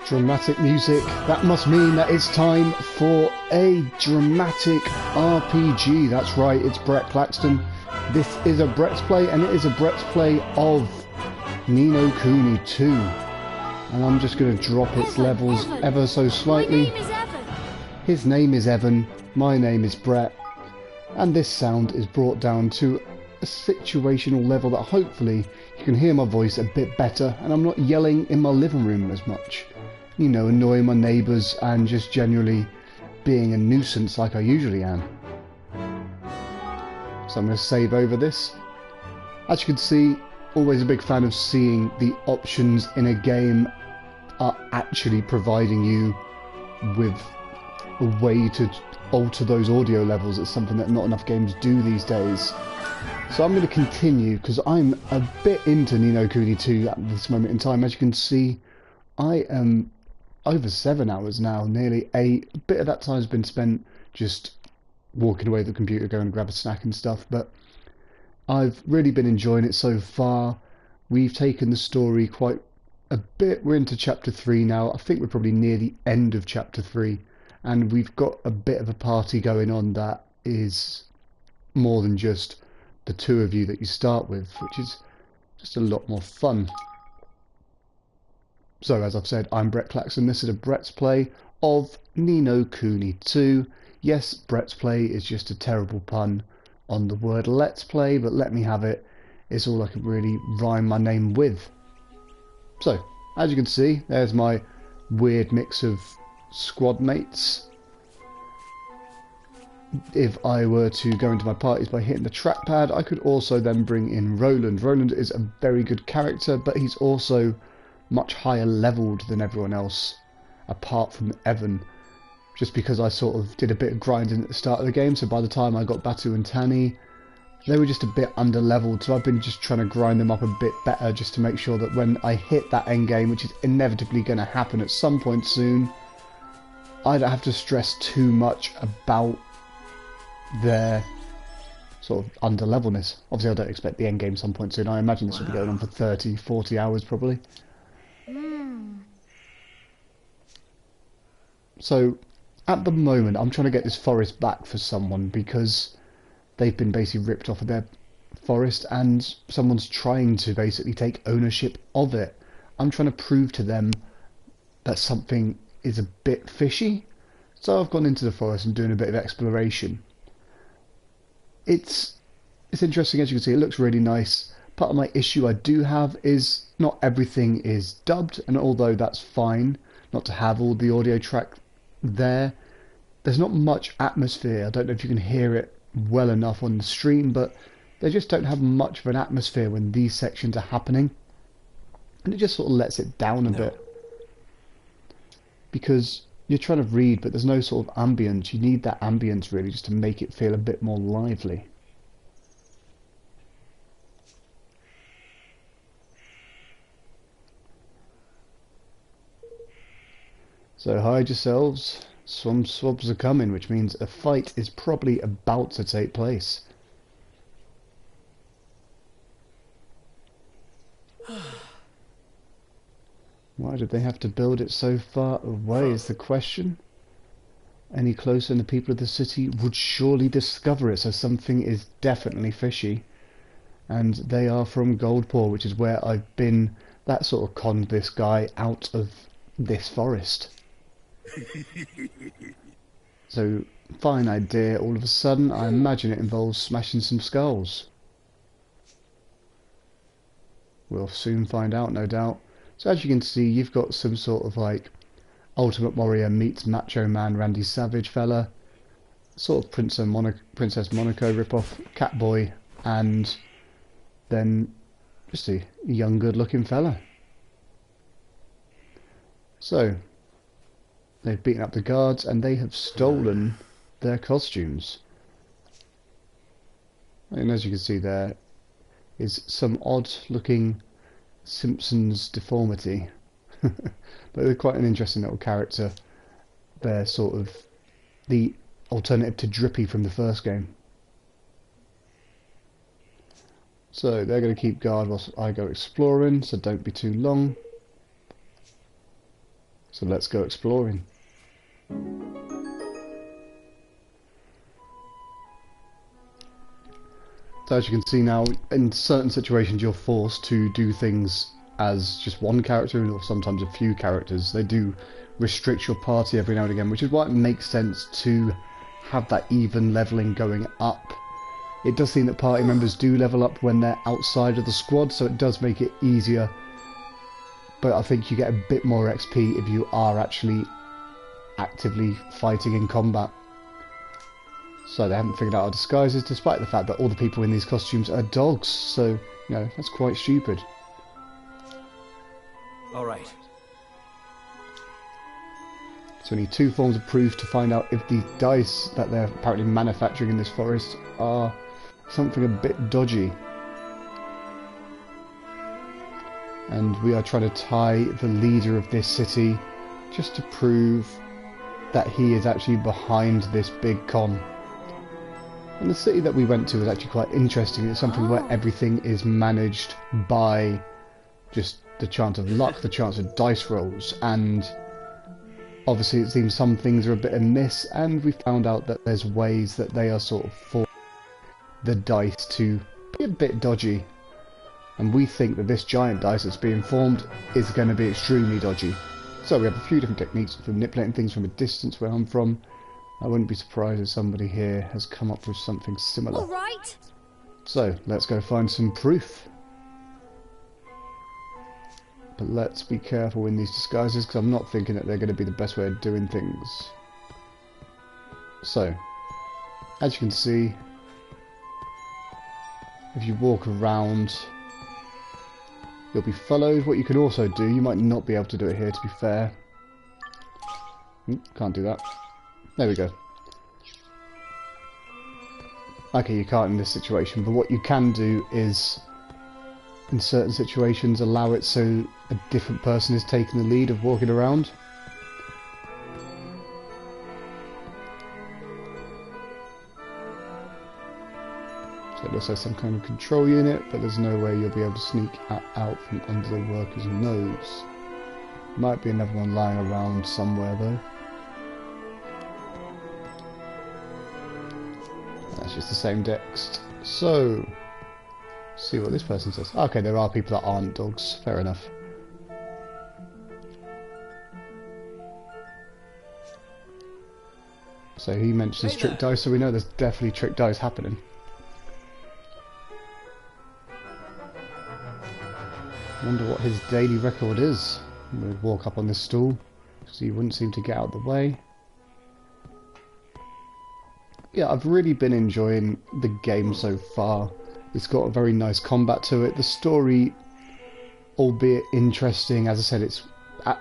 Dramatic music. That must mean that it's time for a dramatic RPG. That's right, it's Brett Claxton. This is a Brett's Play, and it is a Brett's Play of Ni No Kuni 2. And I'm just going to drop its levels ever so slightly. My name is Evan. His name is Evan, my name is Brett, and this sound is brought down to a situational level that hopefully you can hear my voice a bit better, and I'm not yelling in my living room as much. You know, annoying my neighbours and just generally being a nuisance like I usually am. So I'm going to save over this. As you can see, always a big fan of seeing the options in a game are actually providing you with a way to alter those audio levels. It's something that not enough games do these days. So I'm going to continue because I'm a bit into Ni No Kuni 2 at this moment in time. As you can see, I am over 7 hours now, nearly 8. A bit of that time has been spent just walking away to the computer, going to grab a snack and stuff, but I've really been enjoying it so far. We've taken the story quite a bit. We're into chapter 3 now. I think we're probably near the end of chapter 3, and we've got a bit of a party going on that is more than just the two of you that you start with, which is just a lot more fun. So, as I've said, I'm Brett Claxton. This is a Brett's Play of Ni No Kuni 2. Yes, Brett's Play is just a terrible pun on the word Let's Play, but let me have it. It's all I can really rhyme my name with. So, as you can see, there's my weird mix of squad mates. If I were to go into my parties by hitting the trackpad, I could also then bring in Roland. Roland is a very good character, but he's also much higher leveled than everyone else, apart from Evan, just because I sort of did a bit of grinding at the start of the game. So by the time I got Batu and Tani, they were just a bit under leveled, so I've been just trying to grind them up a bit better, just to make sure that when I hit that end game, which is inevitably going to happen at some point soon, I don't have to stress too much about their sort of under levelness. Obviously I don't expect the end game some point soon. I imagine this will be going on for 30, 40 hours probably. So, at the moment, I'm trying to get this forest back for someone because they've been basically ripped off of their forest and someone's trying to basically take ownership of it. I'm trying to prove to them that something is a bit fishy. So I've gone into the forest and doing a bit of exploration. It's interesting, as you can see, it looks really nice. Part of my issue I do have is not everything is dubbed, and although that's fine not to have all the audio track there's not much atmosphere. I don't know if you can hear it well enough on the stream, but they just don't have much of an atmosphere when these sections are happening, and it just sort of lets it down a bit, because you're trying to read but there's no sort of ambience. You need that ambience really just to make it feel a bit more lively. So hide yourselves, some swabs are coming, which means a fight is probably about to take place. Why did they have to build it so far away is the question. Any closer and the people of the city would surely discover it, so something is definitely fishy. And they are from Goldpaw, which is where I've been. That sort of conned this guy out of this forest. So, fine idea all of a sudden. I imagine it involves smashing some skulls. We'll soon find out, no doubt. So as you can see, you've got some sort of like Ultimate Warrior meets Macho Man Randy Savage fella, sort of Princess Monaco ripoff, Catboy, and then just a young good looking fella. So they've beaten up the guards and they have stolen their costumes. And as you can see, there is some odd looking Simpsons deformity. But they're quite an interesting little character. They're sort of the alternative to Drippy from the first game. So they're going to keep guard whilst I go exploring, so don't be too long. So let's go exploring. So as you can see now, in certain situations you're forced to do things as just one character or sometimes a few characters. They do restrict your party every now and again, which is why it makes sense to have that even leveling going up. It does seem that party members do level up when they're outside of the squad, so it does make it easier. But I think you get a bit more XP if you are actually actively fighting in combat. So they haven't figured out our disguises, despite the fact that all the people in these costumes are dogs. So, you know, that's quite stupid. Alright. So we need 2 forms of proof to find out if these dice that they're apparently manufacturing in this forest are something a bit dodgy. And we are trying to tie the leader of this city just to prove that he is actually behind this big con. And the city that we went to was actually quite interesting. It's something where everything is managed by just the chance of luck, the chance of dice rolls, and obviously it seems some things are a bit amiss, and we found out that there's ways that they are sort of for the dice to be a bit dodgy. And we think that this giant dice that's being formed is going to be extremely dodgy. So we have a few different techniques for manipulating things from a distance where I'm from. I wouldn't be surprised if somebody here has come up with something similar. All right. So let's go find some proof. But let's be careful in these disguises, because I'm not thinking that they're going to be the best way of doing things. So, as you can see, if you walk around, you'll be followed. What you can also do, you might not be able to do it here, to be fair. Can't do that. There we go. Okay, you can't in this situation, but what you can do is, in certain situations, allow it so a different person is taking the lead of walking around. So it looks like some kind of control unit, but there's no way you'll be able to sneak out from under the worker's nose. Might be another one lying around somewhere though. That's just the same text. So, see what this person says. Okay, there are people that aren't dogs. Fair enough. So he mentions trick dice, so we know there's definitely trick dice happening. Wonder what his daily record is. I'm going to walk up on this stool, so he wouldn't seem to get out of the way. Yeah, I've really been enjoying the game so far. It's got a very nice combat to it. The story, albeit interesting, as I said, it's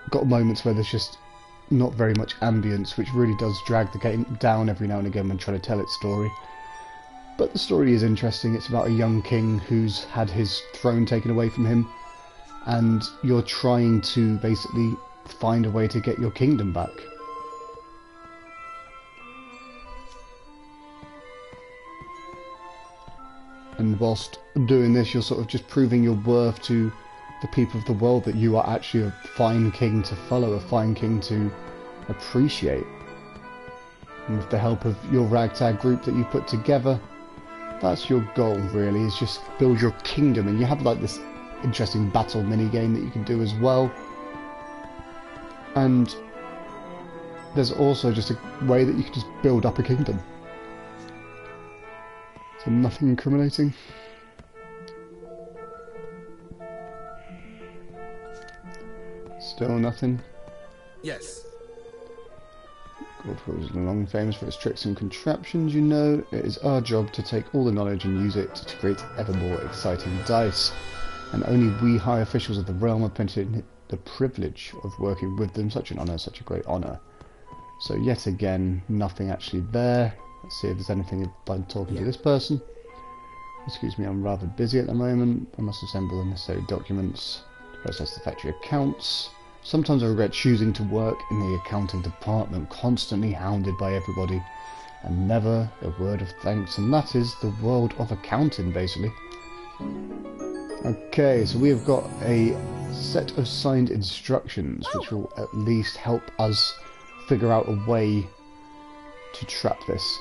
got moments where there's just not very much ambience, which really does drag the game down every now and again when trying to tell its story. But the story is interesting. It's about a young king who's had his throne taken away from him, and you're trying to basically find a way to get your kingdom back. And whilst doing this, you're sort of just proving your worth to the people of the world, that you are actually a fine king to follow, a fine king to appreciate. And with the help of your ragtag group that you put together, that's your goal really, is just build your kingdom. And you have like this interesting battle mini game that you can do as well. And there's also just a way that you can just build up a kingdom. So nothing incriminating. Still nothing. Yes. Goldfield is long famous for its tricks and contraptions, you know. It is our job to take all the knowledge and use it to create ever more exciting dice. And only we high officials of the realm have been the privilege of working with them. Such an honour, such a great honour. So yet again, nothing actually there. Let's see if there's anything by talking to this person. Excuse me, I'm rather busy at the moment. I must assemble the necessary documents to process the factory accounts. Sometimes I regret choosing to work in the accounting department, constantly hounded by everybody, and never a word of thanks. And that is the world of accounting, basically. Okay, so we have got a set of signed instructions, which will at least help us figure out a way to trap this.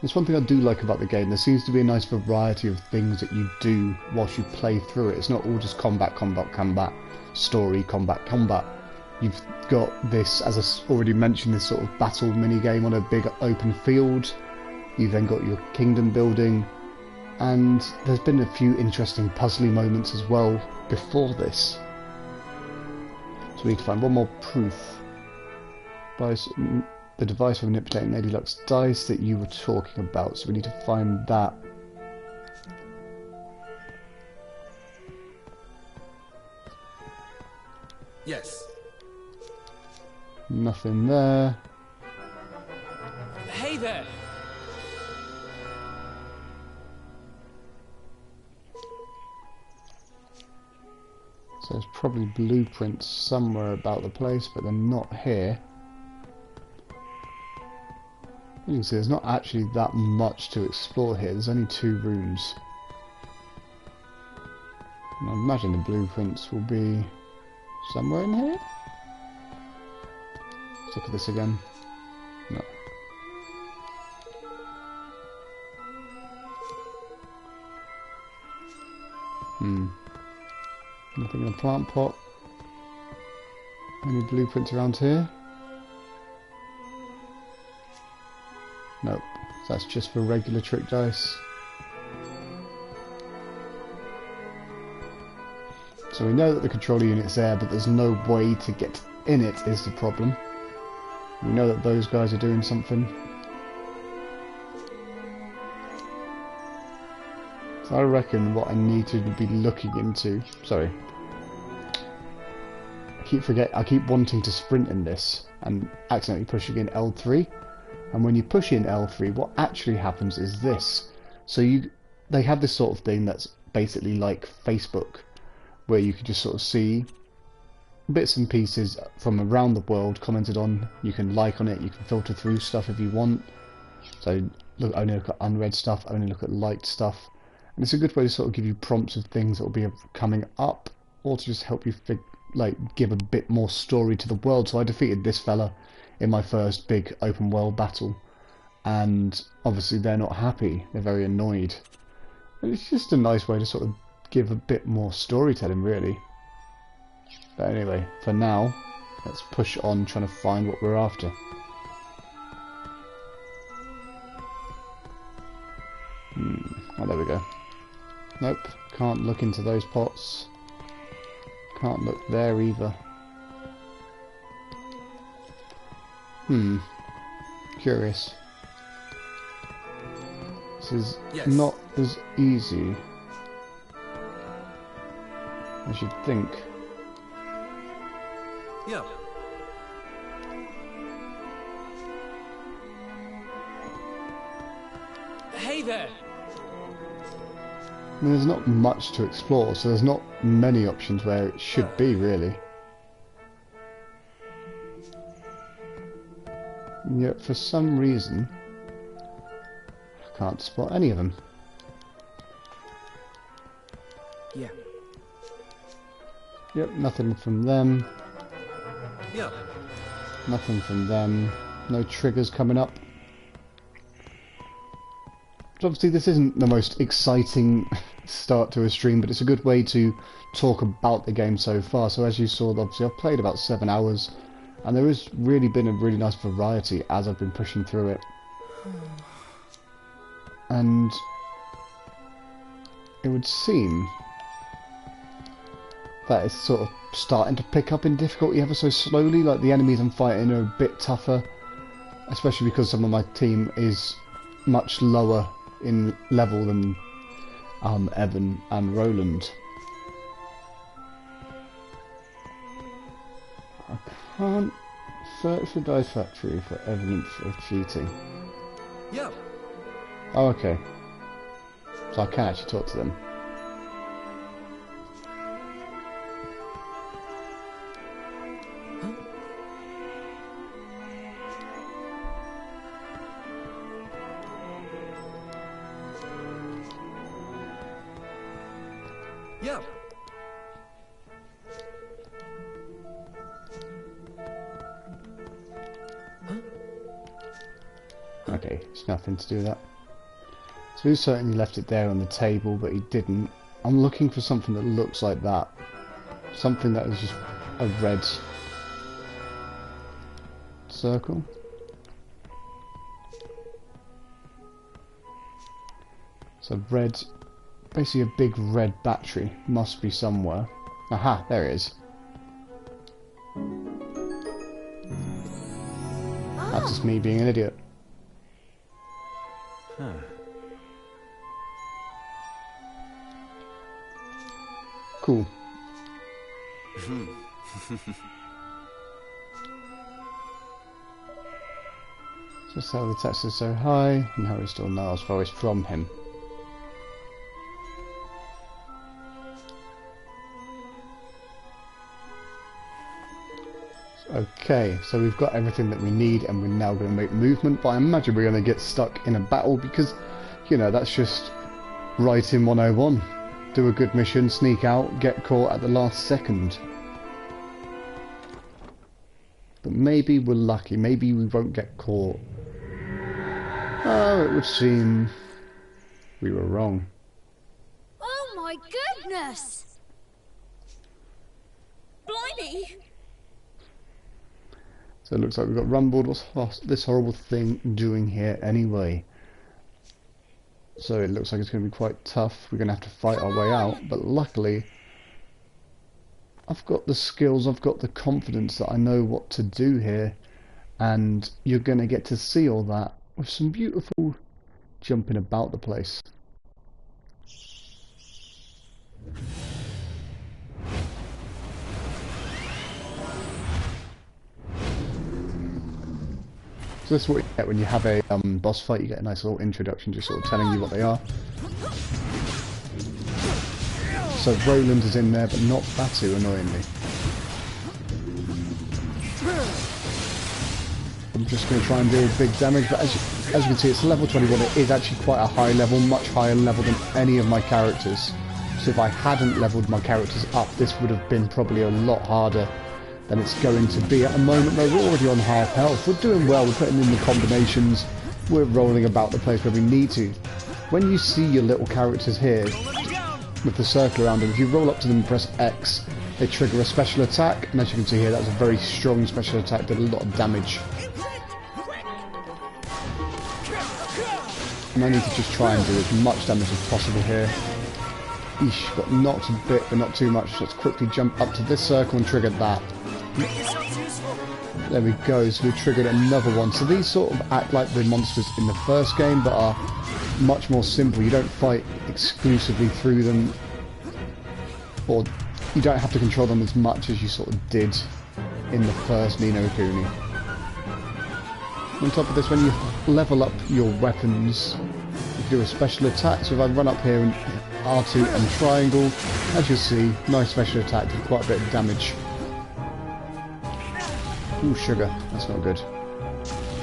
There's one thing I do like about the game. There seems to be a nice variety of things that you do whilst you play through it. It's not all just combat, combat, combat, story, combat, combat. You've got this, as I already mentioned, this sort of battle mini-game on a big open field. You've then got your kingdom building, and there's been a few interesting puzzly moments as well before this. So we need to find one more proof. The device for manipulating Lady Luck's dice that you were talking about, so we need to find that. Yes. Nothing there. Hey there. So there's probably blueprints somewhere about the place, but they're not here. You can see there's not actually that much to explore here. There's only 2 rooms. And I imagine the blueprints will be somewhere in here. Let's look at this again. No. Nothing in a plant pot. Any blueprints around here? Nope. That's just for regular trick dice. So we know that the controller unit's there, but there's no way to get in it is the problem. We know that those guys are doing something. So I reckon what I need to be looking into... Sorry. I keep wanting to sprint in this and accidentally pushing in L3. And when you push in L3, what actually happens is this. So they have this sort of thing that's basically like Facebook, where you can just sort of see bits and pieces from around the world commented on. You can like on it, you can filter through stuff if you want. So only look at unread stuff, only look at liked stuff. And it's a good way to sort of give you prompts of things that will be coming up, or to just help you give a bit more story to the world. So I defeated this fella in my first big open world battle, and obviously they're not happy, they're very annoyed. And it's just a nice way to sort of give a bit more storytelling, really. But anyway, for now, let's push on trying to find what we're after. Oh, there we go. Nope, can't look into those pots. Can't look there either. Curious. This is not as easy as you'd think. Yeah. Hey there. I mean, there's not much to explore, so there's not many options where it should be, really. And yet, for some reason, I can't spot any of them. Yeah. Yep, nothing from them. Yeah. Nothing from them. No triggers coming up. So obviously this isn't the most exciting start to a stream, but it's a good way to talk about the game so far. So as you saw, obviously I've played about 7 hours, and there has really been a really nice variety as I've been pushing through it. And it would seem that it's sort of starting to pick up in difficulty ever so slowly. Like, the enemies I'm fighting are a bit tougher, especially because some of my team is much lower in level than Evan and Roland. I can't search the Dice Factory for evidence of cheating. Yeah. Oh, okay. So I can actually talk to them. Yeah. Okay, it's nothing to do with that. So he certainly left it there on the table, but he didn't. I'm looking for something that looks like that. Something that is just a red circle. So red, basically a big red battery, must be somewhere. Aha, there it is. That's just me being an idiot. Huh. Cool. Just how the text is so high, and Harry still knows voice from him. Okay, so we've got everything that we need, and we're now going to make movement, but I imagine we're going to get stuck in a battle because, you know, that's just writing 101. Do a good mission, sneak out, get caught at the last second. But maybe we're lucky, maybe we won't get caught. Oh, it would seem we were wrong. Oh my goodness! Blimey! So it looks like we've got rumbled. What's this horrible thing doing here anyway? So it looks like it's going to be quite tough. We're going to have to fight our way out. But luckily, I've got the skills, I've got the confidence that I know what to do here. And you're going to get to see all that with some beautiful jumping about the place. So this is what you get when you have a boss fight. You get a nice little introduction, just sort of telling you what they are. So Roland is in there, but not Batu, annoyingly. I'm just going to try and deal big damage, but as you can see, it's level 21. It is actually quite a high level, much higher level than any of my characters. So if I hadn't leveled my characters up, this would have been probably a lot harder than it's going to be. At the moment, though, we're already on half health. We're doing well. We're putting in the combinations. We're rolling about the place where we need to. When you see your little characters here with the circle around them, if you roll up to them and press X, they trigger a special attack. And as you can see here, that's a very strong special attack. Did a lot of damage. And I need to just try and do as much damage as possible here. Eesh, got knocked a bit, but not too much. So let's quickly jump up to this circle and trigger that. There we go, so we triggered another one. So these sort of act like the monsters in the first game, but are much more simple. You don't fight exclusively through them, or you don't have to control them as much as you sort of did in the first Ni No Kuni. On top of this, when you level up your weapons, you can do a special attack. So if I run up here and R2 and triangle, as you see, nice special attack, did quite a bit of damage. Ooh, sugar, that's not good.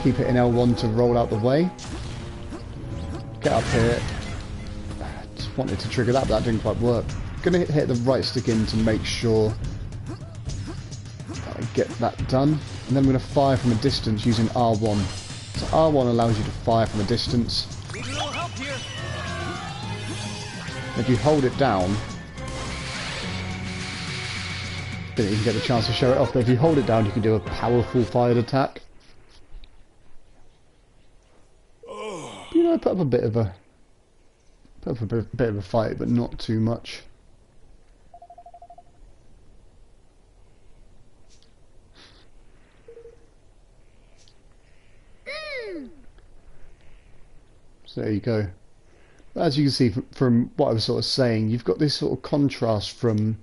Keep it in L1 to roll out the way. Get up here. Just wanted to trigger that, but that didn't quite work. Gonna hit the right stick in to make sure that I get that done. And then I'm gonna fire from a distance using R1. So R1 allows you to fire from a distance. Need a little help here. If you hold it down, didn't even get the chance to show it off, but if you hold it down you can do a powerful fired attack. You know, put up a bit of a fight, but not too much. So there you go. As you can see from what I was sort of saying, you've got this sort of contrast from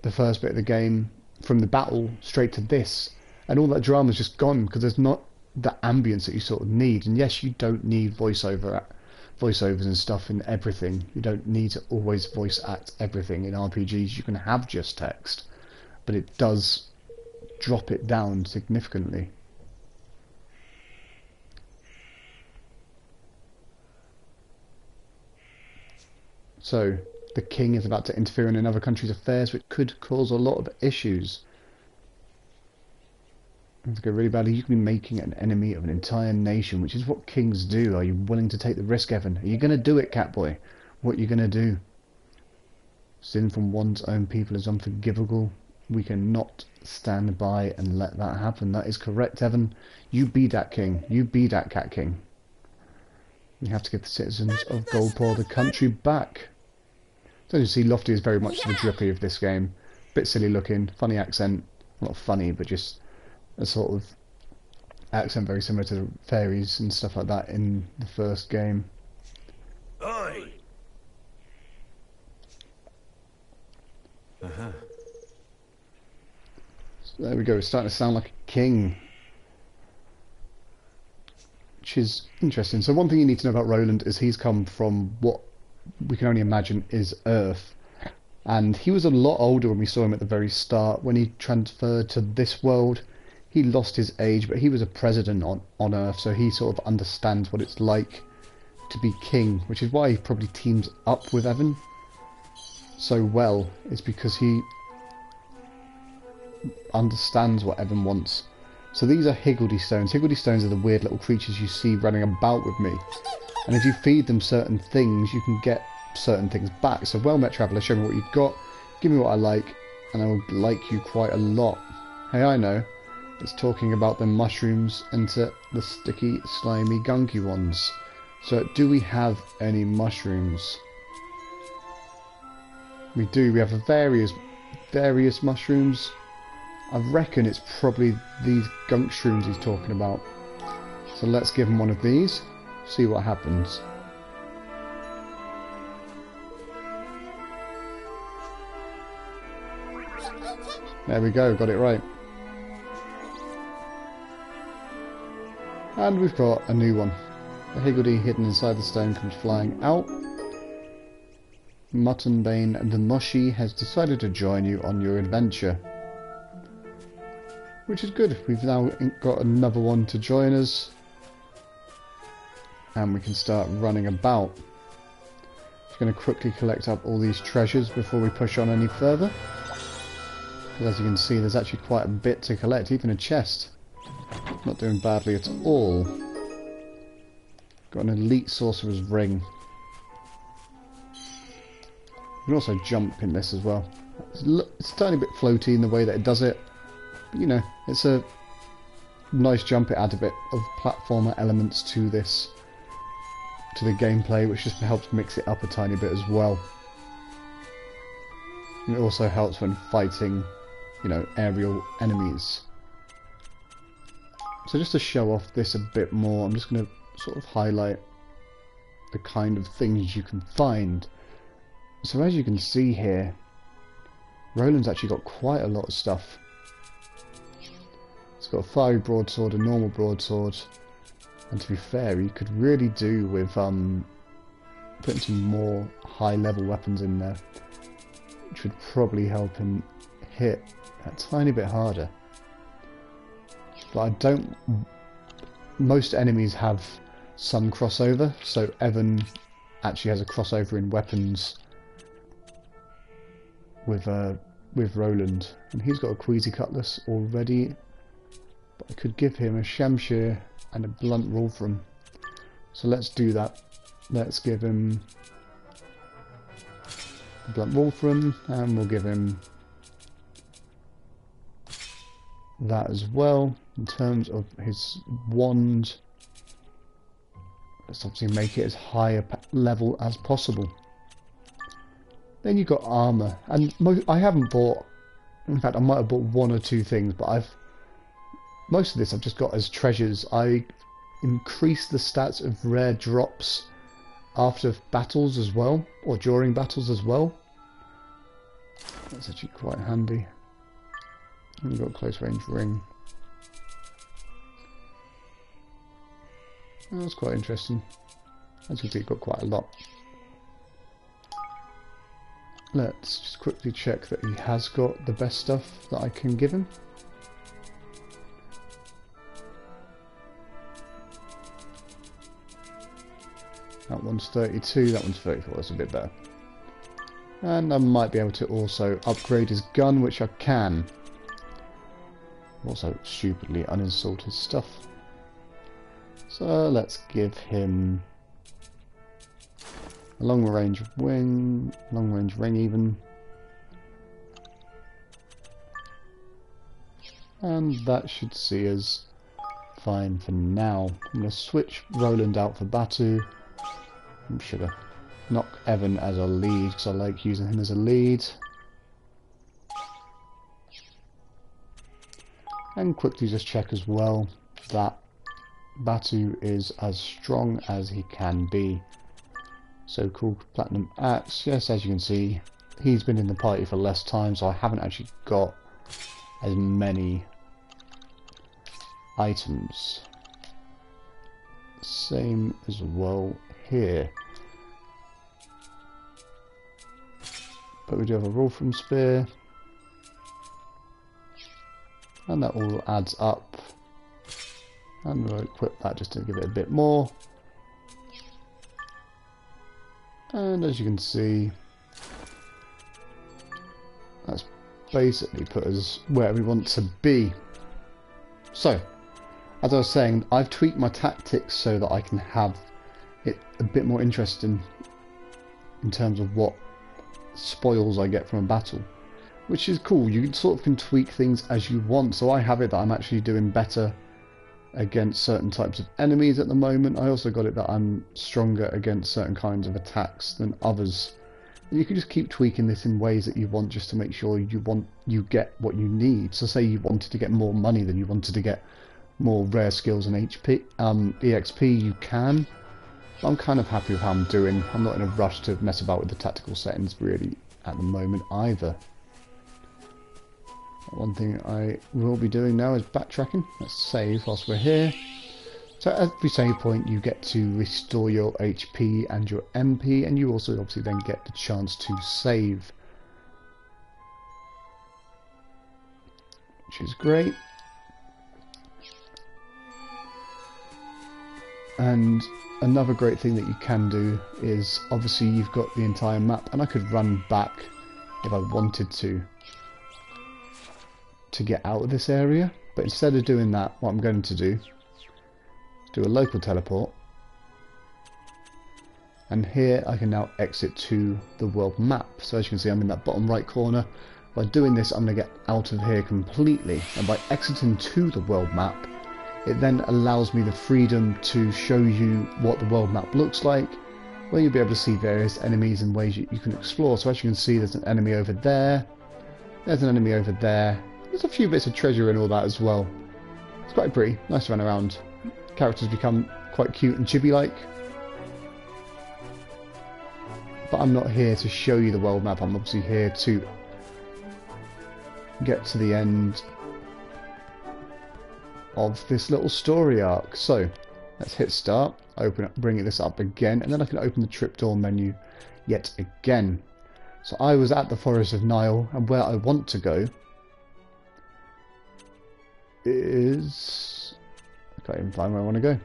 the first bit of the game, from the battle straight to this, and all that drama's just gone because there's not the ambience that you sort of need. And yes, you don't need voiceovers and stuff in everything. You don't need to always voice act everything in RPGs. You can have just text, but it does drop it down significantly. So the king is about to interfere in another country's affairs, which could cause a lot of issues. If it go really badly, you can be making an enemy of an entire nation, which is what kings do. Are you willing to take the risk, Evan? Are you going to do it, Catboy? What are you going to do? Sin from one's own people is unforgivable. We cannot stand by and let that happen. That is correct, Evan. You be that king. You be that cat king. We have to give the citizens of Goldpaw the country back. So you see, Lofty is very much the Drippy of this game. Bit silly looking, funny accent. Well, not funny, but just a sort of accent very similar to the fairies and stuff like that in the first game. Oi! So there we go, it's starting to sound like a king. Which is interesting. So one thing you need to know about Roland is he's come from what we can only imagine is Earth. And he was a lot older when we saw him at the very start. When he transferred to this world, he lost his age, but he was a president on Earth, so he sort of understands what it's like to be king, which is why he probably teams up with Evan so well. It's because he understands what Evan wants. So these are Higgledy stones. Higgledy stones are the weird little creatures you see running about with me. And if you feed them certain things, you can get certain things back. So well met traveller, show me what you've got, give me what I like, and I will like you quite a lot. Hey, I know. It's talking about the mushrooms into the sticky, slimy, gunky ones. So do we have any mushrooms? We do. We have various mushrooms. I reckon it's probably these gunk shrooms he's talking about. So let's give him one of these. See what happens. There we go. Got it right. And we've got a new one. The Higgledy hidden inside the stone comes flying out. Muttonbane the Mushy has decided to join you on your adventure. Which is good. We've now got another one to join us. And we can start running about. Just going to quickly collect up all these treasures before we push on any further. Because as you can see, there's actually quite a bit to collect, even a chest. Not doing badly at all. Got an elite sorcerer's ring. You can also jump in this as well. It's a tiny bit floaty in the way that it does it. But, you know, it's a nice jump. It adds a bit of platformer elements to this, to the gameplay, which just helps mix it up a tiny bit as well. And it also helps when fighting, you know, aerial enemies. So just to show off this a bit more, I'm just going to sort of highlight the kind of things you can find. So as you can see here, Roland's actually got quite a lot of stuff. It's got a fiery broadsword, a normal broadsword, and to be fair, he could really do with putting some more high level weapons in there, which would probably help him hit a tiny bit harder. But I don't... Most enemies have some crossover, so Evan actually has a crossover in weapons with Roland. And he's got a Queasy Cutlass already, but I could give him a Shamshir and a Blunt Wolfram. So let's do that. Let's give him a Blunt Wolfram, and we'll give him that as well. In terms of his wand, let's obviously make it as high a level as possible. Then you've got armor, and I haven't bought, in fact I might have bought one or two things, but most of this I've just got as treasures. I increased the stats of rare drops after battles as well, or during battles as well. That's actually quite handy. And we've got a close range ring. That's quite interesting. As you can see, you've got quite a lot. Let's just quickly check that he has got the best stuff that I can give him. That one's 32, that one's 34, that's a bit better. And I might be able to also upgrade his gun, which I can. Also stupidly uninstalled his stuff. So let's give him a long range ring even. And that should see us fine for now. I'm going to switch Roland out for Batu. I'm sure to knock Evan as a lead because I like using him as a lead. And quickly just check as well that Batu is as strong as he can be. So-called Platinum Axe. Yes, as you can see, he's been in the party for less time, so I haven't actually got as many items. Same as well here. But we do have a Wolfram Spear. And that all adds up. And we'll equip that just to give it a bit more. And as you can see, that's basically put us where we want to be. So, as I was saying, I've tweaked my tactics so that I can have it a bit more interesting in terms of what spoils I get from a battle, which is cool. You sort of can tweak things as you want. So I have it that I'm actually doing better against certain types of enemies at the moment. I also got it that I'm stronger against certain kinds of attacks than others. And you can just keep tweaking this in ways that you want, just to make sure you get what you need. So say you wanted to get more money than you wanted to get more rare skills and EXP, you can. But I'm kind of happy with how I'm doing. I'm not in a rush to mess about with the tactical settings really at the moment either. One thing I will be doing now is backtracking. Let's save whilst we're here. So at every save point you get to restore your HP and your MP, and you also obviously then get the chance to save, which is great. And another great thing that you can do is, obviously you've got the entire map, and I could run back if I wanted to get out of this area, but instead of doing that, what I'm going to do is do a local teleport, and here I can now exit to the world map. So as you can see, I'm in that bottom right corner. By doing this, I'm going to get out of here completely, and by exiting to the world map, it then allows me the freedom to show you what the world map looks like, where you'll be able to see various enemies and ways you can explore. So as you can see, there's an enemy over there, there's an enemy over there. There's a few bits of treasure and all that as well. It's quite pretty, nice to run around. Characters become quite cute and chibi-like. But I'm not here to show you the world map, I'm obviously here to get to the end of this little story arc. So, let's hit start, open up, bring this up again, and then I can open the tripdoor menu yet again. So I was at the Forest of Nile, and where I want to go is... I can't even find where I want to go.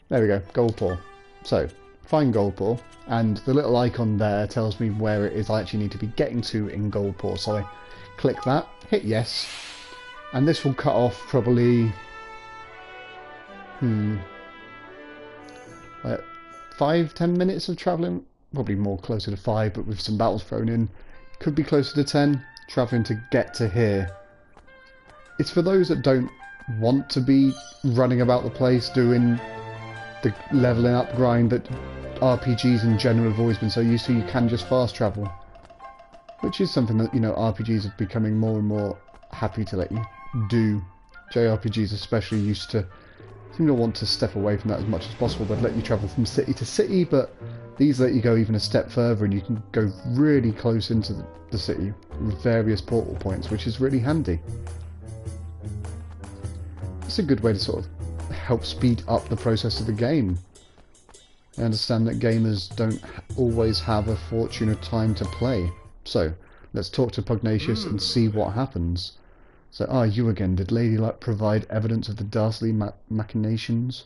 There we go, Goldpaw. So, find Goldpaw, and the little icon there tells me where it is I actually need to be getting to in Goldpaw. So I click that, hit yes, and this will cut off probably... like 5-10 minutes of travelling. Probably more closer to 5, but with some battles thrown in. Could be closer to 10, travelling to get to here. It's for those that don't want to be running about the place doing the leveling up grind that RPGs in general have always been so used to. You can just fast travel, which is something that, you know, RPGs are becoming more and more happy to let you do. JRPGs especially used to seem to want to step away from that as much as possible. They'd let you travel from city to city, but these let you go even a step further, and you can go really close into the city with various portal points, which is really handy. It's a good way to sort of help speed up the process of the game. I understand that gamers don't always have a fortune of time to play. So, let's talk to Pugnacious and see what happens. So, you again. Did Lady Luck provide evidence of the dastardly machinations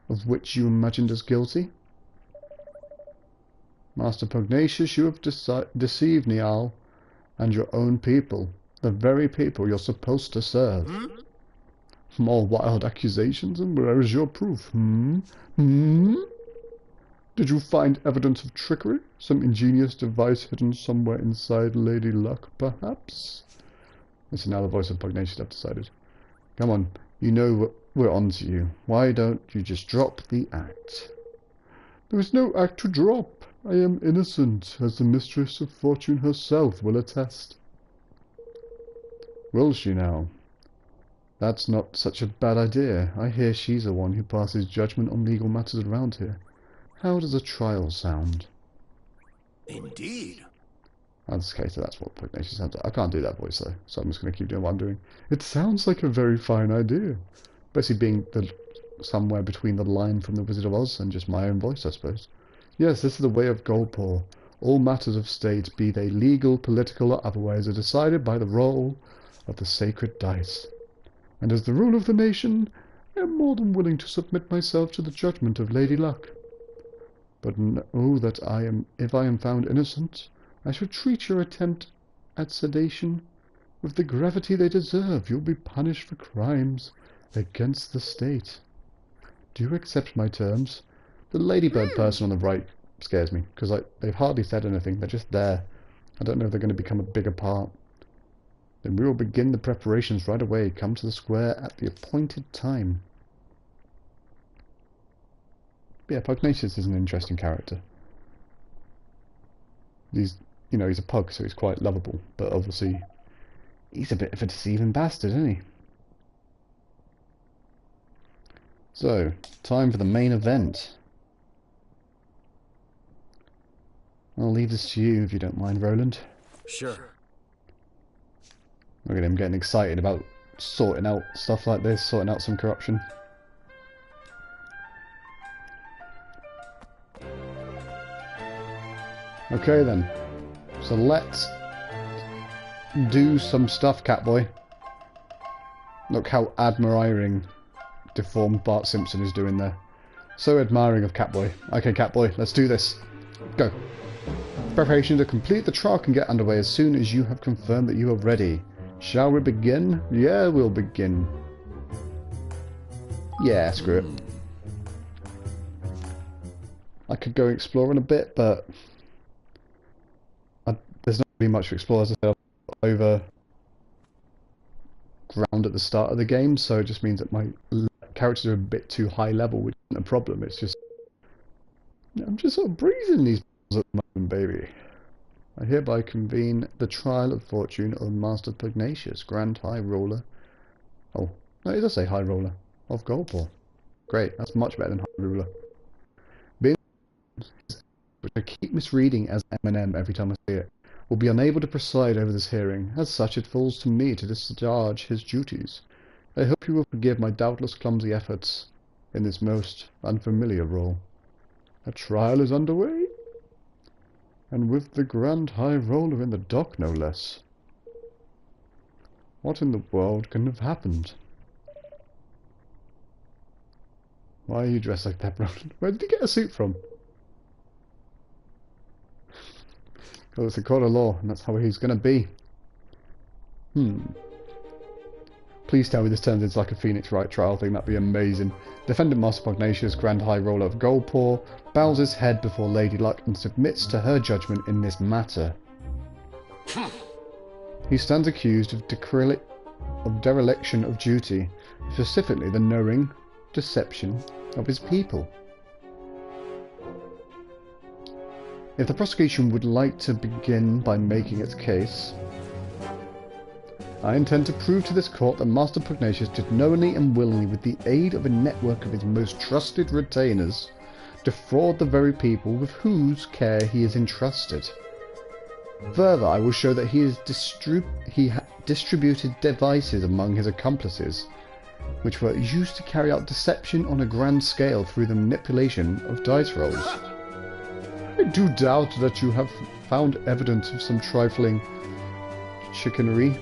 of which you imagined us guilty? Master Pugnacious, you have deceived Niall and your own people, the very people you're supposed to serve. More wild accusations, and where is your proof? Did you find evidence of trickery? Some ingenious device hidden somewhere inside Lady Luck, perhaps? Listen, now the voice of Pugnacious, I've decided. Come on, you know we're on to you. Why don't you just drop the act? There is no act to drop. I am innocent, as the Mistress of Fortune herself will attest. Will she now? That's not such a bad idea. I hear she's the one who passes judgment on legal matters around here. How does a trial sound? Indeed. That's okay, so that's what Pugnacious sounds like. I can't do that voice though, so I'm just going to keep doing what I'm doing. It sounds like a very fine idea. Basically being somewhere between the line from The Wizard of Oz and just my own voice, I suppose. Yes, this is the way of Goldpaw. All matters of state, be they legal, political, or otherwise, are decided by the roll of the sacred dice. And as the rule of the nation, I am more than willing to submit myself to the judgment of Lady Luck. But know that if I am found innocent, I shall treat your attempt at sedation with the gravity they deserve. You'll be punished for crimes against the state. Do you accept my terms? The ladybird person on the right scares me, because they've hardly said anything. They're just there. I don't know if they're going to become a bigger part. Then we will begin the preparations right away. Come to the square at the appointed time. Yeah, Pugnacious is an interesting character. He's a pug, so he's quite lovable, but obviously he's a bit of a deceiving bastard, isn't he? So, time for the main event. I'll leave this to you if you don't mind, Roland. Sure. Look at him getting excited about sorting out stuff like this, sorting out some corruption. Okay then, so let's do some stuff, Catboy. Look how admiring deformed Bart Simpson is doing there. So admiring of Catboy. Okay, Catboy, let's do this. Go. Preparation to complete the trial can get underway as soon as you have confirmed that you are ready. Shall we begin? Yeah, we'll begin. Yeah, screw it. I could go exploring a bit, but there's not really much to explore. As I said, I'm over ground at the start of the game, so it just means that my characters are a bit too high level, which isn't a problem. It's just I'm just sort of breezing these at the moment, baby. I hereby convene the trial of fortune of Master Pugnacious, Grand High Roller. Oh, no, it does say High Roller of Goldpaw. Great, that's much better than High Ruler. Being which I keep misreading as M&M every time I see it, will be unable to preside over this hearing. As such, it falls to me to discharge his duties. I hope you will forgive my doubtless clumsy efforts in this most unfamiliar role. A trial is underway, and with the Grand High Roller in the dock, no less. What in the world can have happened? Why are you dressed like that, Roland? Where did you get a suit from? Well, it's a court of law, and that's how he's going to be. Please tell me this turns into like a Phoenix Wright trial thing. That'd be amazing. Defendant Master Pugnacious, Grand High Roller of Goldpaw, bows his head before Lady Luck and submits to her judgment in this matter. He stands accused of dereliction of duty, specifically the knowing deception of his people. If the prosecution would like to begin by making its case, I intend to prove to this court that Master Pugnacious did knowingly and willingly, with the aid of a network of his most trusted retainers, defraud the very people with whose care he is entrusted. Further, I will show that he distributed devices among his accomplices, which were used to carry out deception on a grand scale through the manipulation of dice rolls. I do doubt that you have found evidence of some trifling chicanery?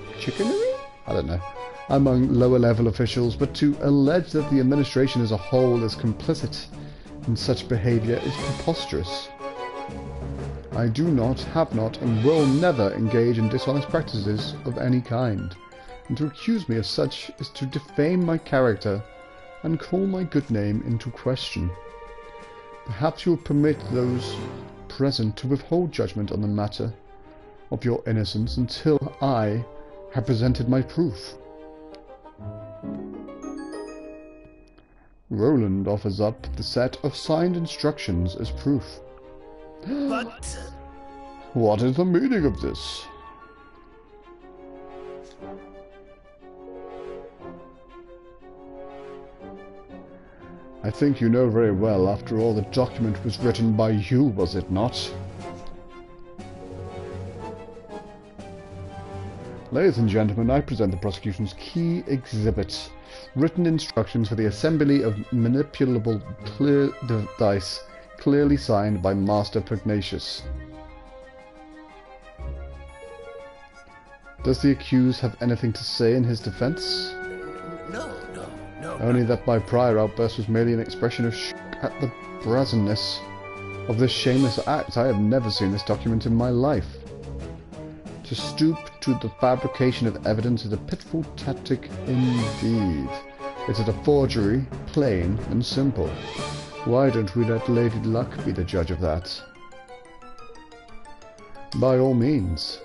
I don't know. Among lower level officials, but to allege that the administration as a whole is complicit in such behaviour is preposterous. I do not, have not, and will never engage in dishonest practices of any kind. And to accuse me of such is to defame my character and call my good name into question. Perhaps you will permit those present to withhold judgment on the matter of your innocence until I have presented my proof. Roland offers up the set of signed instructions as proof. But... What is the meaning of this? I think you know very well. After all, the document was written by you, was it not? Ladies and gentlemen, I present the prosecution's key exhibit. Written instructions for the assembly of manipulable dice, clearly signed by Master Pugnacious. Does the accused have anything to say in his defense? No. Only that my prior outburst was merely an expression of shock at the brazenness of this shameless act. I have never seen this document in my life. To stoop to the fabrication of evidence is a pitiful tactic indeed. It is a forgery, plain and simple. Why don't we let Lady Luck be the judge of that? By all means.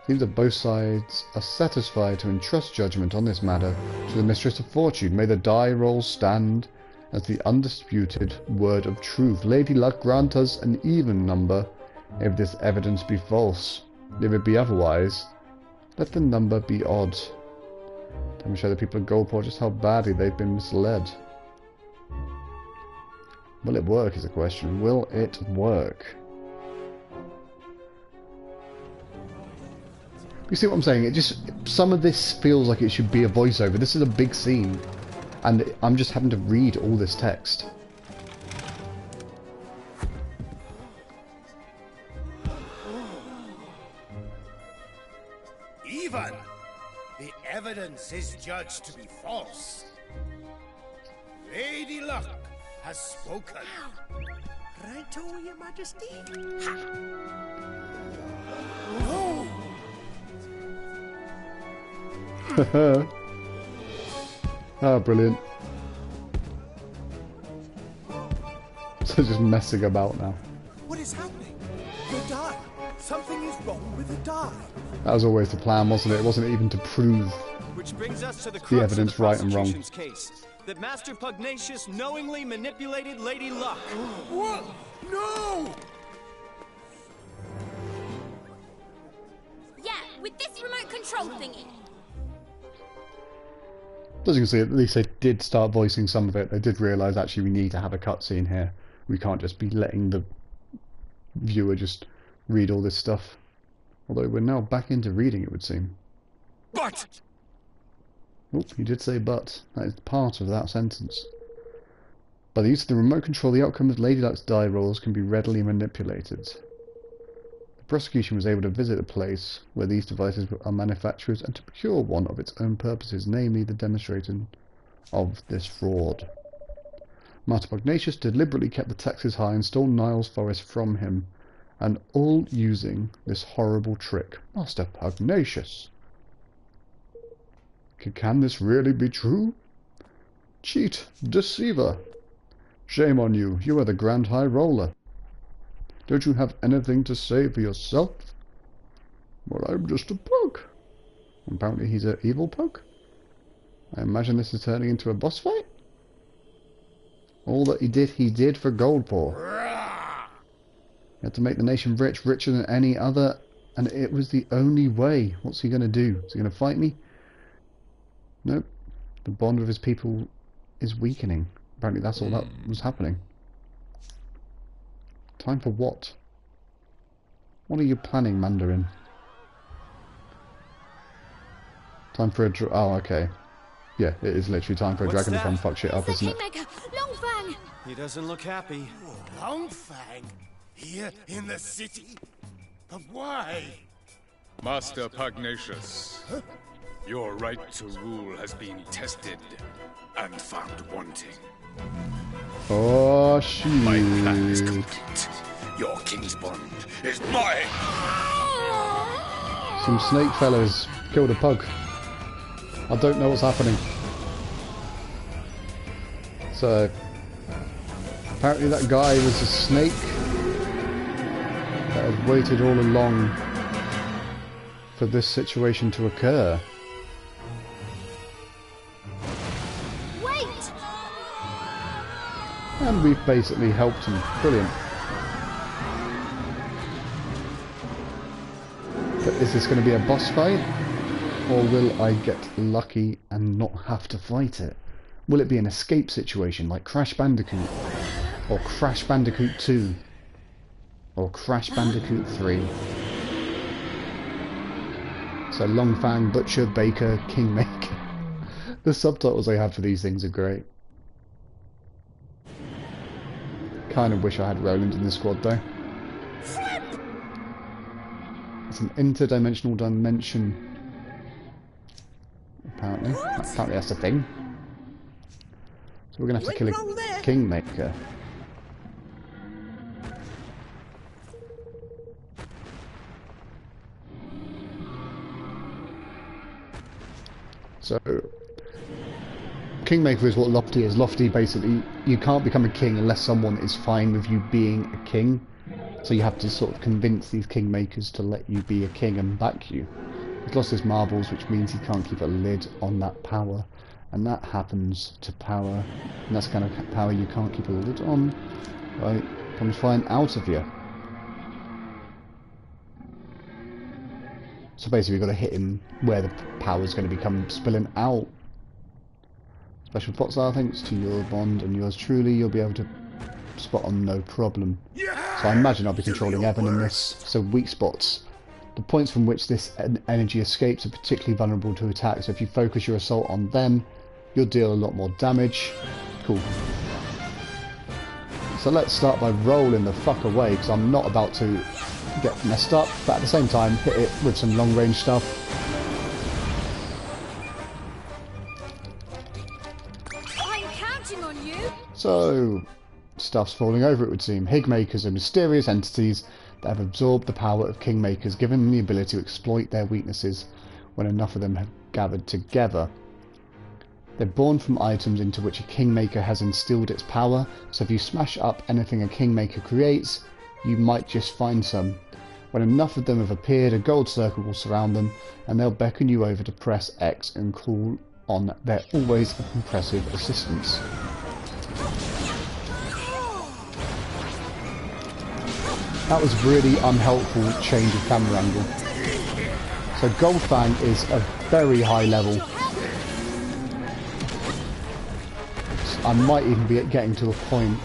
Seems that both sides are satisfied to entrust judgment on this matter to the Mistress of Fortune. May the die roll stand as the undisputed word of truth. Lady Luck grant us an even number if this evidence be false. If it be otherwise, let the number be odd. Time to show the people of Goldport just how badly they've been misled. Will it work is the question. Will it work? You see what I'm saying? It just, some of this feels like it should be a voiceover. This is a big scene, and I'm just having to read all this text. Even the evidence is judged to be false. Lady Luck has spoken. Righto, Your Majesty. No! Oh, brilliant. So just messing about now. What is happening? The die. Something is wrong with the die. That was always the plan, wasn't it? It wasn't even to prove Which brings us to the the evidence of the right and wrong. prosecution's case. That Master Pugnacious knowingly manipulated Lady Luck. What? No! Yeah, with this remote control thingy. As you can see, at least they did start voicing some of it. They did realise actually we need to have a cutscene here. We can't just be letting the viewer just read all this stuff. Although we're now back into reading, it would seem. But! Oh, you did say but. That is part of that sentence. By the use of the remote control, the outcome of Lady Luck's die rolls can be readily manipulated. The prosecution was able to visit a place where these devices are manufactured and to procure one of its own purposes, namely the demonstration of this fraud. Master Pugnacious deliberately kept the taxes high and stole Niles Forest from him, and all using this horrible trick. Master Pugnacious! Can this really be true? Cheat! Deceiver! Shame on you, you are the Grand High Roller. Don't you have anything to say for yourself? Well, I'm just a pug. Apparently he's an evil pug. I imagine this is turning into a boss fight? All that he did for Goldpaw. He had to make the nation rich, richer than any other, and it was the only way. What's he going to do? Is he going to fight me? Nope. The bond with his people is weakening. Apparently that's all that was happening. Time for what? What are you planning, Mandarin? Time for a oh, okay. Yeah, it is literally time for a What's dragon to come that? fuck shit up, The isn't it? Kingmaker, Longfang! He doesn't look happy. Longfang? Here in the city? But why? Master Pugnacious, your right to rule has been tested and found wanting. Oh, My plan is shit. complete. Your king's bond is mine! Some snake fellas killed a pug. I don't know what's happening. So, apparently that guy was a snake that had waited all along for this situation to occur. Wait! And we've basically helped him. Brilliant. But is this going to be a boss fight? Or will I get lucky and not have to fight it? Will it be an escape situation like Crash Bandicoot? Or Crash Bandicoot 2? Or Crash Bandicoot 3? So Longfang, Butcher, Baker, Kingmaker. The subtitles they have for these things are great. Kind of wish I had Roland in the squad though. It's an interdimensional dimension. Apparently that's a thing. So we're gonna have to kill a Kingmaker. So Kingmaker is what Lofty is. Lofty basically, you can't become a king unless someone is fine with you being a king. So you have to sort of convince these Kingmakers to let you be a king and back you. He's lost his marbles, which means he can't keep a lid on that power. And that happens to power. And that's the kind of power you can't keep a lid on. Right? Comes flying out of you. So basically we've got to hit him where the power's going to become spilling out. Special pot style, thanks to your bond and yours truly, you'll be able to spot on no problem. So I imagine I'll be controlling Evan in this. So weak spots. The points from which this energy escapes are particularly vulnerable to attack, so if you focus your assault on them, you'll deal a lot more damage. Cool. So let's start by rolling the fuck away, because I'm not about to get messed up, but at the same time hit it with some long range stuff. I'm counting on you. So stuff's falling over, it would seem. Higmakers are mysterious entities that have absorbed the power of Kingmakers, giving them the ability to exploit their weaknesses when enough of them have gathered together. They're born from items into which a Kingmaker has instilled its power, so if you smash up anything a Kingmaker creates, you might just find some. When enough of them have appeared, a gold circle will surround them, and they'll beckon you over to press X and call on their always impressive assistance. That was really unhelpful change of camera angle. So Goldfang is a very high level. I might even be getting to a point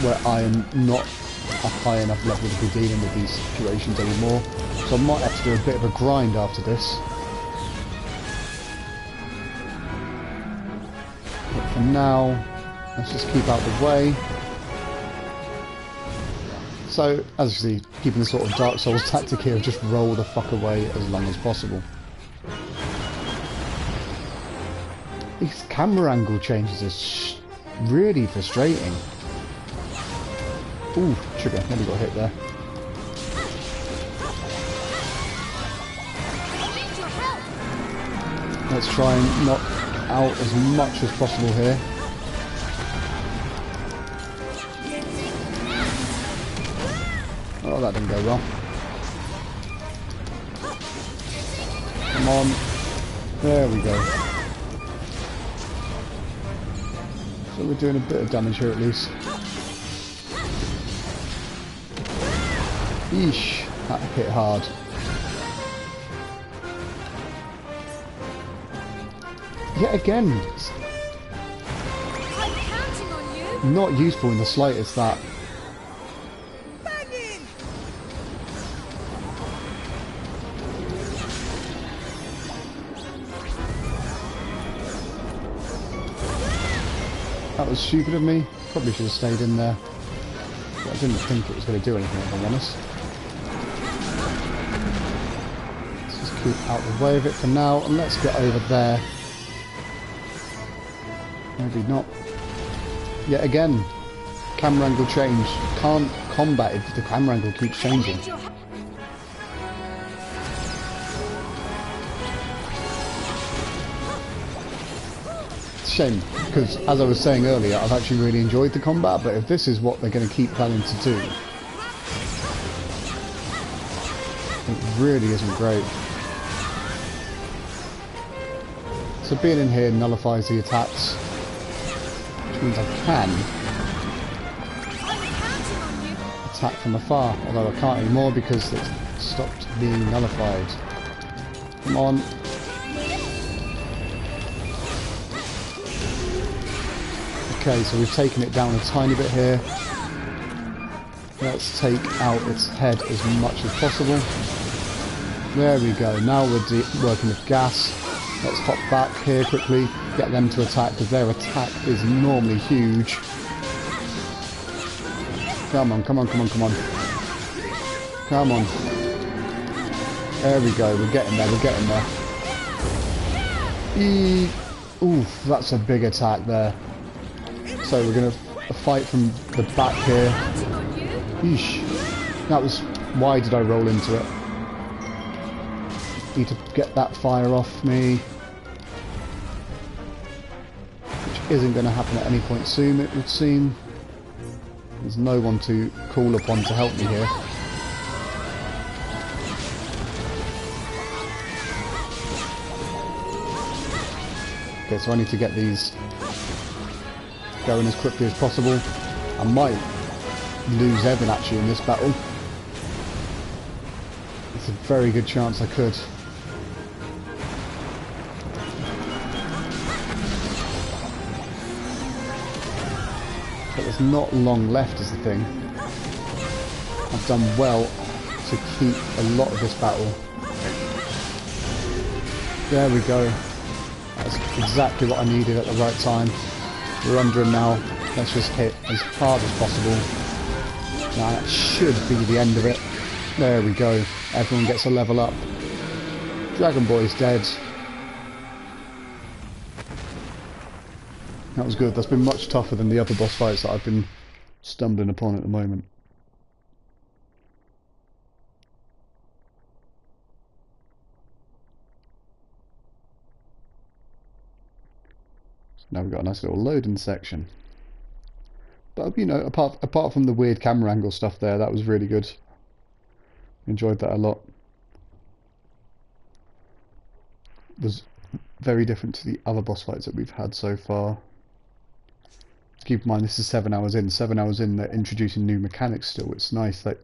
where I am not a high enough level to be dealing with these situations anymore. So I might have to do a bit of a grind after this. But for now, let's just keep out the way. So, as you see, keeping the sort of Dark Souls tactic here of just roll the fuck away as long as possible. These camera angle changes are really frustrating. Ooh, trigger, nearly got hit there. Let's try and knock out as much as possible here. Oh, that didn't go well. Come on. There we go. So we're doing a bit of damage here at least. Eesh, that hit hard. Yet again, it's I'm counting on you. not useful in the slightest, that. That was stupid of me. Probably should have stayed in there. But I didn't think it was going to do anything, if I'm honest. Let's just keep out the way of it for now, and let's get over there. Maybe not. Yet again, camera angle change. Can't combat if the camera angle keeps changing. Need your help. It's a shame, because as I was saying earlier, I've actually really enjoyed the combat, but if this is what they're going to keep planning to do, it really isn't great. So being in here nullifies the attacks, which means I can I'm counting on you. attack from afar, although I can't anymore because it's stopped being nullified. Come on. Okay, so we've taken it down a tiny bit here. Let's take out its head as much as possible. There we go. Now we're working with gas. Let's hop back here quickly, get them to attack, because their attack is normally huge. Come on, come on, come on, come on. Come on. There we go, we're getting there, we're getting there. Oof, that's a big attack there. So we're going to fight from the back here. Counting on you. Yeesh. That was... Why did I roll into it? Need to get that fire off me. Which isn't going to happen at any point soon, it would seem. There's no one to call upon to help me here. Okay, so I need to get these going as quickly as possible. I might lose Evan actually in this battle. It's a very good chance I could. But there's not long left is the thing. I've done well to keep a lot of this battle. There we go. That's exactly what I needed at the right time. We're under him now. Let's just hit as hard as possible. Now that should be the end of it. There we go. Everyone gets a level up. Dragon Boy's dead. That was good. That's been much tougher than the other boss fights that I've been stumbling upon at the moment. So now we've got a nice little loading section. But you know, apart from the weird camera angle stuff there, that was really good. Enjoyed that a lot. It was very different to the other boss fights that we've had so far. Keep in mind this is 7 hours in. 7 hours in, they're introducing new mechanics still. It's nice that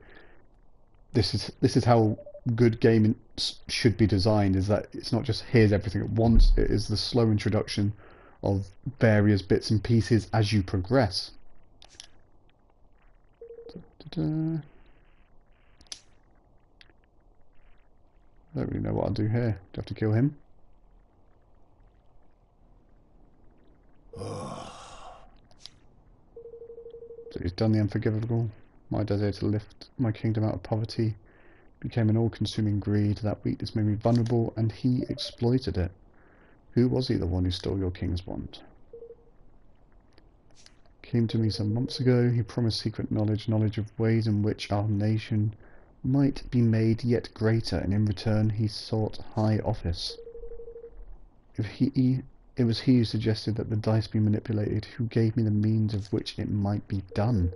this is how good gaming should be designed, is that it's not just here's everything at once, it is the slow introduction of various bits and pieces as you progress. I don't really know what I'll do here. Do I have to kill him? So he's done the unforgivable. My desire to lift my kingdom out of poverty became an all-consuming greed. That weakness made me vulnerable, and he exploited it. Who was he, the one who stole your king's bond? Came to me some months ago. He promised secret knowledge of ways in which our nation might be made yet greater, and in return he sought high office. It was he who suggested that the dice be manipulated, who gave me the means of which it might be done.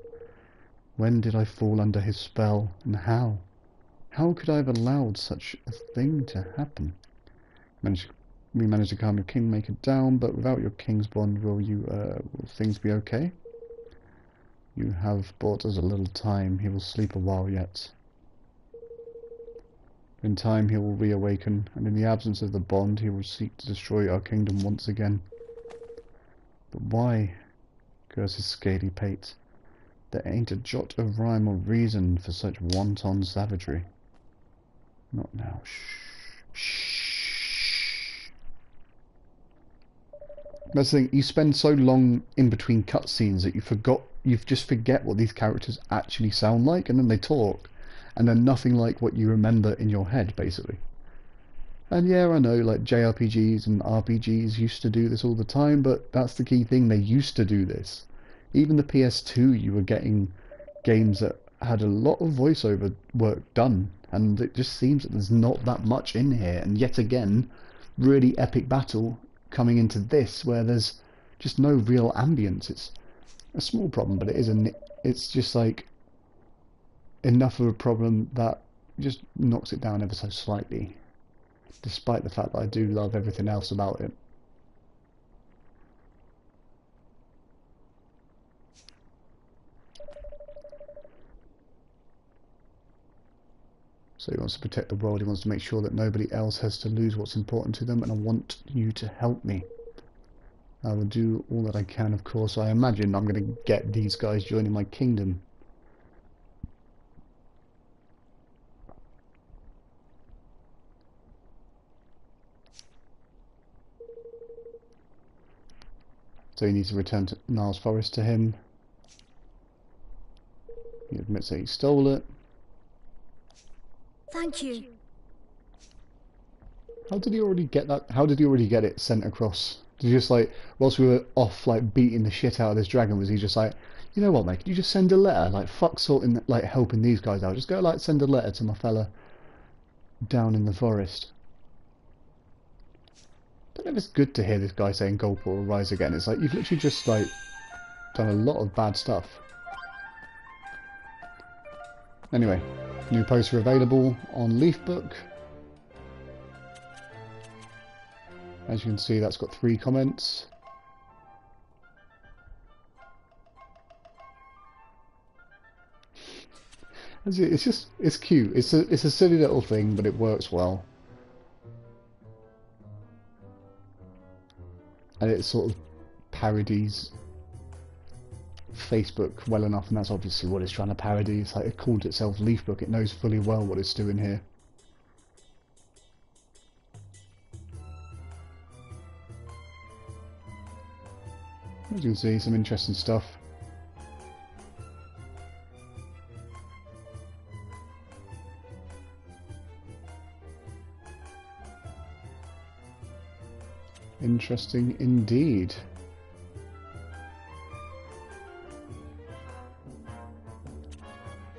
When did I fall under his spell, and how? How could I have allowed such a thing to happen? We managed to calm your kingmaker down, but without your king's bond, will things be okay? You have bought us a little time. He will sleep a while yet. In time he will reawaken, and in the absence of the bond he will seek to destroy our kingdom once again. But why? Curse his scaly pate. There ain't a jot of rhyme or reason for such wanton savagery. Not now. Shh. Shh. That's the thing, you spend so long in between cutscenes that you just forget what these characters actually sound like, and then they talk. And they're nothing like what you remember in your head, basically. And yeah, I know, like, JRPGs and RPGs used to do this all the time, but that's the key thing, they used to do this. Even the PS2, you were getting games that had a lot of voiceover work done, and it just seems that there's not that much in here. And yet again, really epic battle coming into this where there's just no real ambience. It's a small problem, but it's just like enough of a problem that just knocks it down ever so slightly, despite the fact that I do love everything else about it. So he wants to protect the world, he wants to make sure that nobody else has to lose what's important to them, and I want you to help me. I will do all that I can, of course. I imagine I'm going to get these guys joining my kingdom. So he needs to return to Niall's forest to him. He admits that he stole it. Thank you. How did he already get that? How did he already get it sent across? Did he just like, whilst we were off like beating the shit out of this dragon, was he just like, you know what, mate, can you just send a letter? Like, fuck sorting, like helping these guys out. Just go like send a letter to my fella down in the forest. I don't know if it's good to hear this guy saying Goldport will rise again. It's like you've literally just like done a lot of bad stuff. Anyway, new poster available on Leafbook. As you can see, that's got 3 comments. It's cute. It's a silly little thing, but it works well. And it sort of parodies Facebook well enough, and that's obviously what it's trying to parody. It's like it called itself Leafbook. It knows fully well what it's doing here. As you can see, some interesting stuff. Interesting indeed.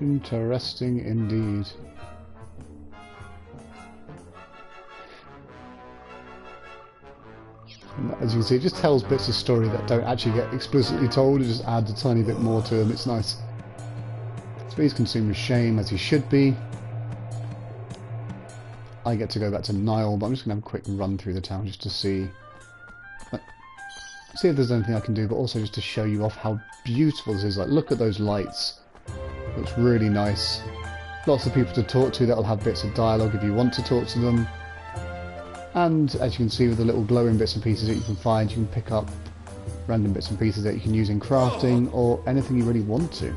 Interesting indeed. And as you can see, it just tells bits of story that don't actually get explicitly told. It just adds a tiny bit more to them. It's nice. So he's consumed with shame, as he should be. I get to go back to Niall, but I'm just going to have a quick run through the town just to see if there's anything I can do, but also just to show you off how beautiful this is. Like, look at those lights. Looks really nice. Lots of people to talk to that'll have bits of dialogue if you want to talk to them. And as you can see with the little glowing bits and pieces that you can find, you can pick up random bits and pieces that you can use in crafting or anything you really want to.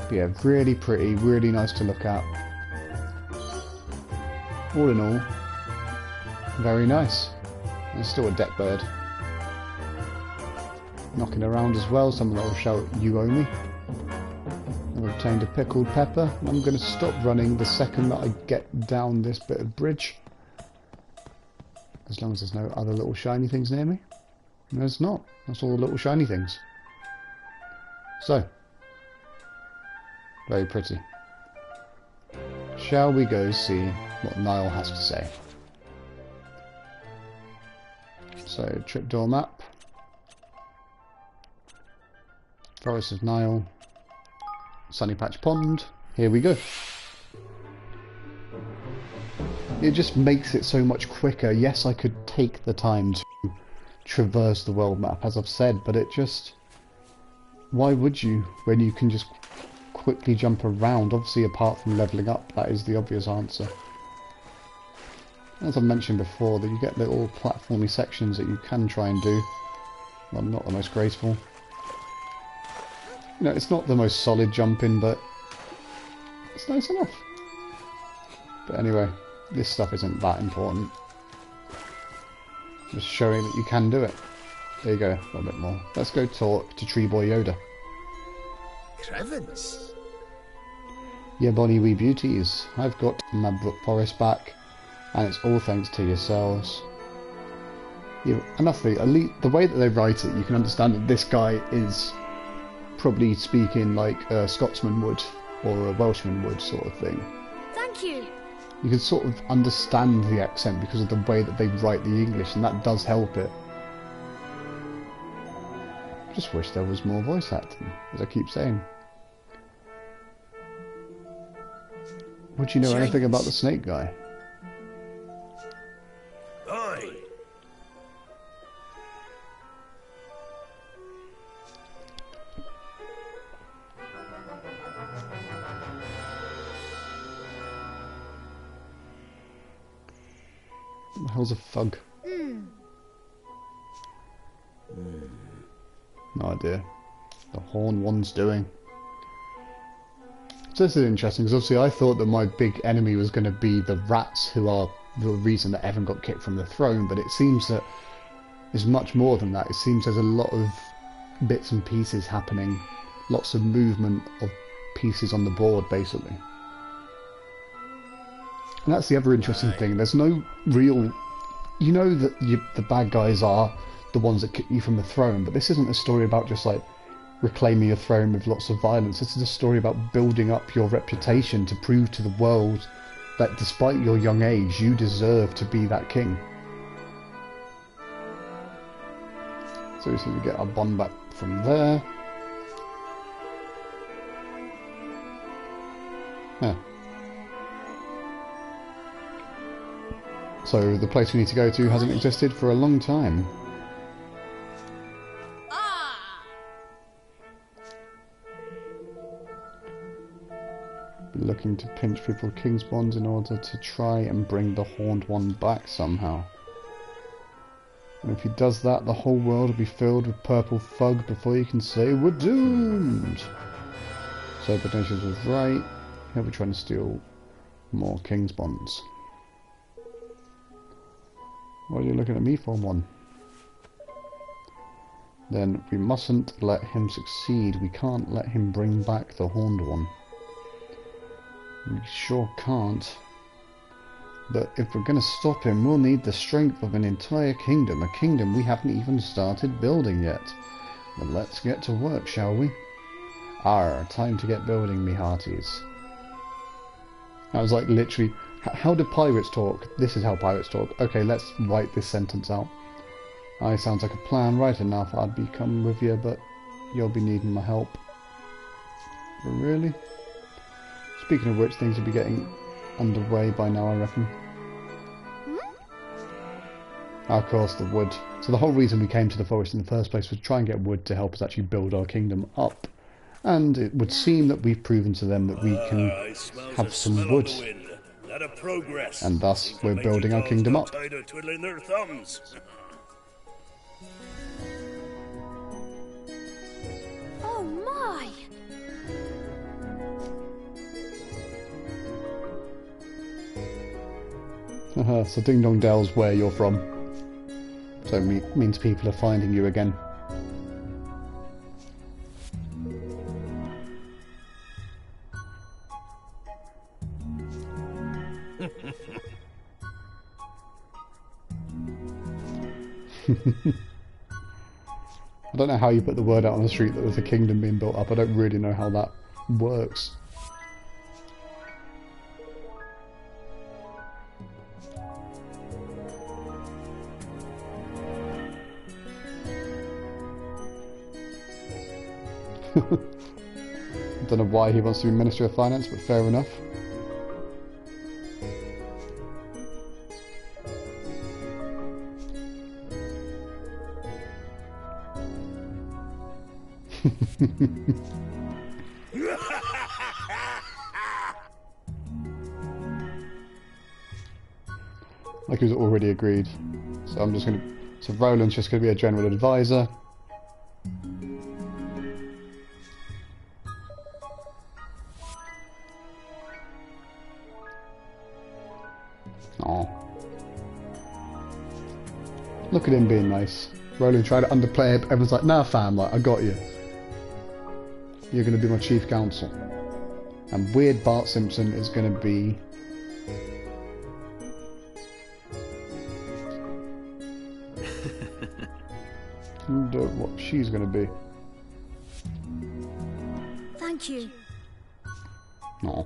But yeah, really pretty, really nice to look at. All in all, very nice. There's still a deck bird knocking around as well. Someone that will shout, "You owe me." I've obtained a pickled pepper. I'm going to stop running the second that I get down this bit of bridge. As long as there's no other little shiny things near me. No, there's not. That's all the little shiny things. So, very pretty. Shall we go see what Niall has to say? So, tripdoor map. Forest of Niall. Sunny Patch Pond. Here we go. It just makes it so much quicker. Yes, I could take the time to traverse the world map, as I've said, but it just... Why would you, when you can just quickly jump around? Obviously, apart from levelling up, that is the obvious answer. As I've mentioned before, that you get little platformy sections that you can try and do. Well, not the most graceful. You know, it's not the most solid jumping, but it's nice enough. But anyway, this stuff isn't that important. Just showing that you can do it. There you go, a little bit more. Let's go talk to Tree Boy Yoda. Crevens. Yeah, bonny wee beauties. I've got my brook forest back, and it's all thanks to yourselves. Yeah, enough of it. The way that they write it, you can understand that this guy is probably speaking like a Scotsman would or a Welshman would, sort of thing. Thank you. You can sort of understand the accent because of the way that they write the English, and that does help it. Just wish there was more voice acting, as I keep saying. Would you know anything about the snake guy? Aye. What the hell's a thug? No idea. The horn one's doing. So this is interesting because obviously I thought that my big enemy was going to be the rats, who are the reason that Evan got kicked from the throne, but it seems that it's much more than that. It seems there's a lot of bits and pieces happening, lots of movement of pieces on the board basically. And that's the other interesting thing. There's no real... You know that the bad guys are the ones that kick you from the throne, but this isn't a story about just like reclaiming your throne with lots of violence. This is a story about building up your reputation to prove to the world that despite your young age, you deserve to be that king. So we get our bond back from there. Yeah. So the place we need to go to hasn't existed for a long time. Looking to pinch people King's Bonds in order to try and bring the Horned One back somehow. And if he does that, the whole world will be filled with purple fog before you can say we're doomed. So Pugnacious was right. He'll be trying to steal more King's Bonds. What are you looking at me for, one? Then we mustn't let him succeed. We can't let him bring back the Horned One. We sure can't. But if we're going to stop him, we'll need the strength of an entire kingdom. A kingdom we haven't even started building yet. Well, let's get to work, shall we? Arr, time to get building, me hearties. I was like, literally, how do pirates talk? This is how pirates talk. Okay, let's write this sentence out. Aye, sounds like a plan. Right enough, I'd be coming with you, but you'll be needing my help. But really? Speaking of which, things will be getting underway by now, I reckon. Of course, the wood. So the whole reason we came to the forest in the first place was to try and get wood to help us actually build our kingdom up. And it would seem that we've proven to them that we can have some wood. And thus, we're building our kingdom up. Oh my! So Ding Dong Dell's where you're from. So it means people are finding you again. I don't know how you put the word out on the street that there's a kingdom being built up. I don't really know how that works. I don't know why he wants to be Minister of Finance, but fair enough. Like it was already agreed. So I'm just gonna... So Roland's just gonna be a general advisor. Aw. Look at him being nice. Roland tried to underplay it, but everyone's like, nah fam, like, I got you. You're going to be my chief counsel. And weird Bart Simpson is going to be... I wonder what she's going to be. Thank you. No.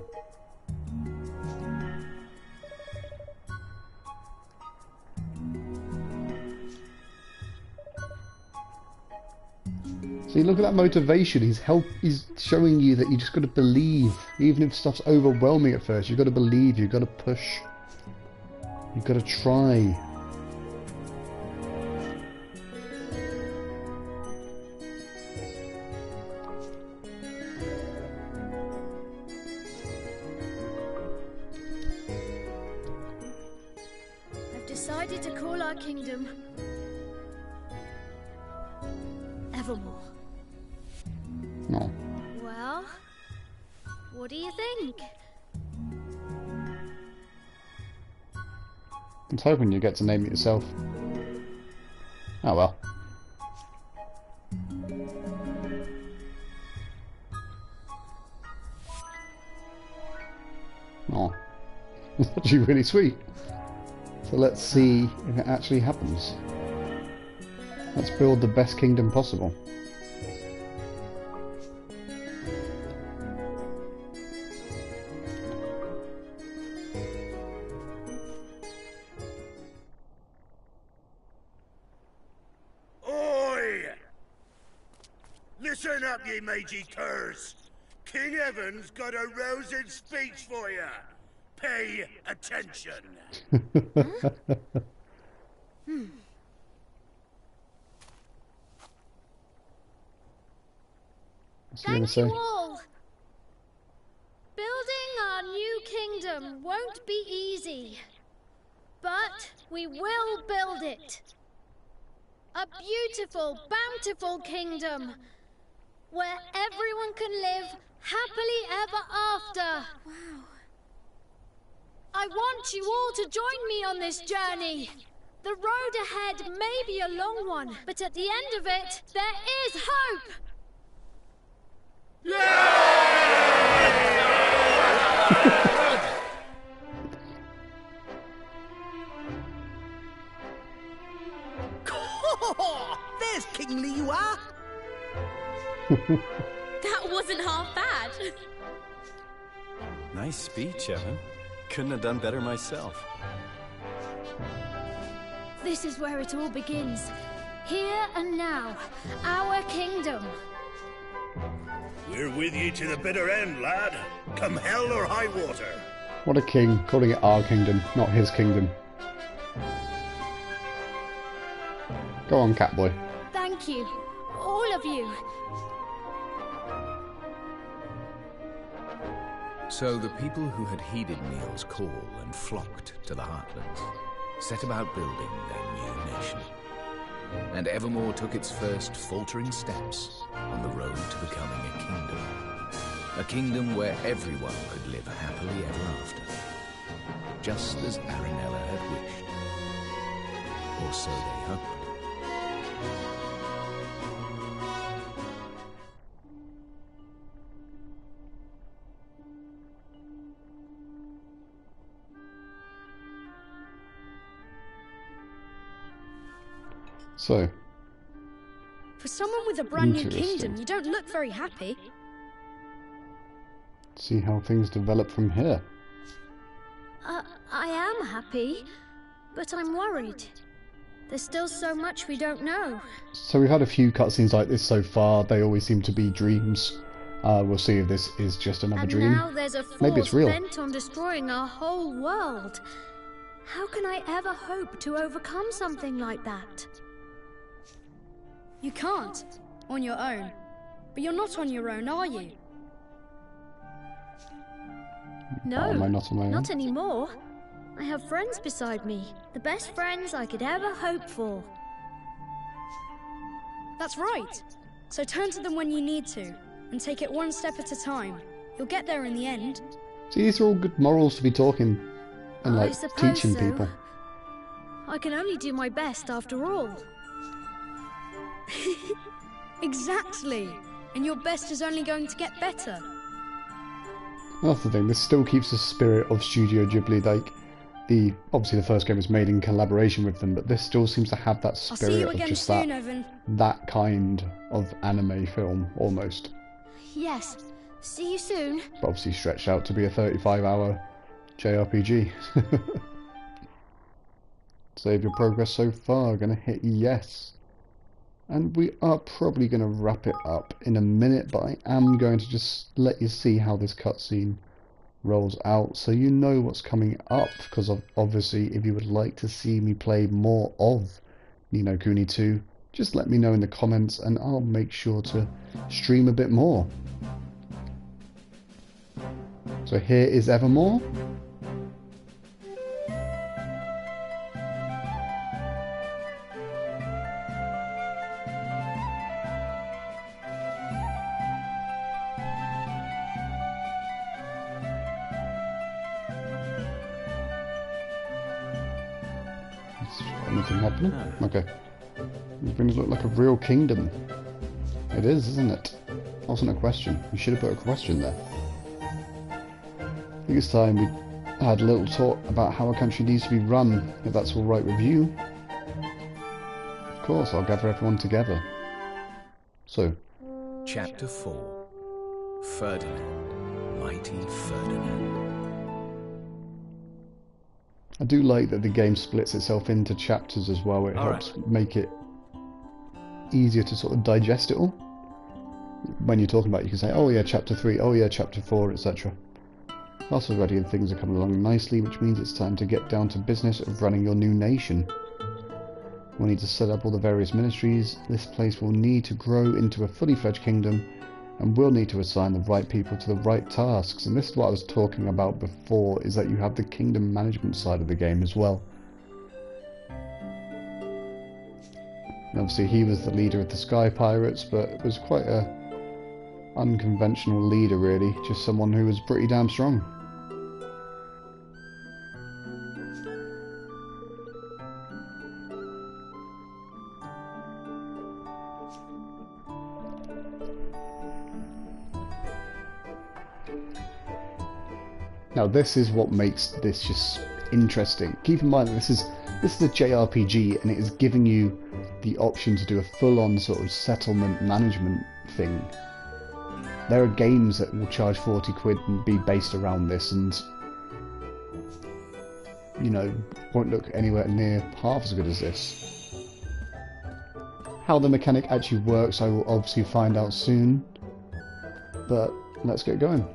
See, look at that motivation. He's showing you that you just got to believe, even if stuff's overwhelming at first. You've got to believe. You've got to push. You've got to try. I've decided to call our kingdom Evermore. No. Well, what do you think? I was hoping you get to name it yourself. Oh well. Oh. It's actually really sweet. So let's see if it actually happens. Let's build the best kingdom possible. Oi! Listen up, ye mangy curs. King Evan's got a rousing speech for you. Pay attention. What's he gonna Thank say? you all. Building our new kingdom won't be easy, but we will build it. A beautiful, bountiful kingdom where everyone can live happily ever after. Wow. I want you all to join me on this journey. The road ahead may be a long one, but at the end of it, there is hope. There's kingly you are. That wasn't half bad. Nice speech, Evan. Couldn't have done better myself. This is where it all begins. Here and now, our kingdom. We're with you to the bitter end, lad. Come hell or high water. What a king, calling it our kingdom, not his kingdom. Go on, Catboy. Thank you, all of you. So the people who had heeded Neil's call and flocked to the Heartlands set about building their new nation. And Evermore took its first faltering steps on the road to becoming a kingdom. A kingdom where everyone could live happily ever after. Just as Aranella had wished. Or so they hoped. So, For someone with a brand new Interesting. kingdom, you don't look very happy. see how things develop from here. I am happy, but I'm worried. There's still so much we don't know. So we've had a few cutscenes like this so far. They always seem to be dreams. We'll see if this is just another And dream. now there's a Maybe it's force real. bent on destroying our whole world. How can I ever hope to overcome something like that? You can't, on your own. But you're not on your own, are you? No, Am I not on my own? not anymore. I have friends beside me. The best friends I could ever hope for. That's right. So turn to them when you need to, and take it one step at a time. You'll get there in the end. See, these are all good morals to be talking and I like suppose teaching so. people. I can only do my best after all. Exactly. And your best is only going to get better. That's the thing. This still keeps the spirit of Studio Ghibli. Like obviously the first game was made in collaboration with them, but this still seems to have that I'll see you spirit of again just soon, Evan. that kind of anime film almost. Yes, See you soon. But obviously stretched out to be a 35-hour JRPG. Save your progress so far. Gonna hit yes. And we are probably going to wrap it up in a minute, but I am going to just let you see how this cutscene rolls out so you know what's coming up, because obviously if you would like to see me play more of Ni No Kuni 2, just let me know in the comments and I'll make sure to stream a bit more. So here is Evermore. Anything happening? Okay. These things look like a real kingdom. It is, isn't it? Wasn't a question. You should have put a question there. I think it's time we had a little talk about how a country needs to be run, if that's alright with you. Of course, I'll gather everyone together. So. Chapter 4. Ferdinand. Mighty Ferdinand. I do like that the game splits itself into chapters as well. It helps make it easier to sort of digest it all. When you're talking about it, you can say, oh yeah, chapter 3, oh yeah, chapter 4, etc. Also ready and things are coming along nicely, which means it's time to get down to business of running your new nation. We'll need to set up all the various ministries. This place will need to grow into a fully fledged kingdom, and we'll need to assign the right people to the right tasks. And this is what I was talking about before, is that you have the kingdom management side of the game as well. And obviously he was the leader of the Sky Pirates, but it was quite a unconventional leader really, just someone who was pretty damn strong. Now this is what makes this just interesting. Keep in mind that this is a JRPG and it is giving you the option to do a full-on sort of settlement management thing. There are games that will charge 40 quid and be based around this and, you know, won't look anywhere near half as good as this. How the mechanic actually works I will obviously find out soon, but let's get going.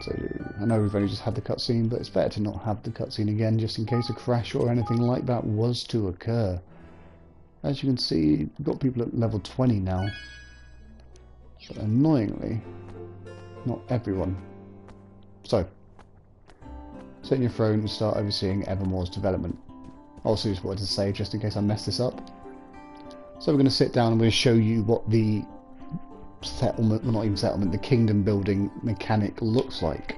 So, I know we've only just had the cutscene, but it's better to not have the cutscene again, just in case a crash or anything like that was to occur. As you can see, we've got people at level 20 now. But annoyingly, not everyone. So, sit in your throne and start overseeing Evermore's development. Also just wanted to save just in case I mess this up. So we're going to sit down and we're going to show you what the settlement, well not even settlement, the kingdom building mechanic looks like.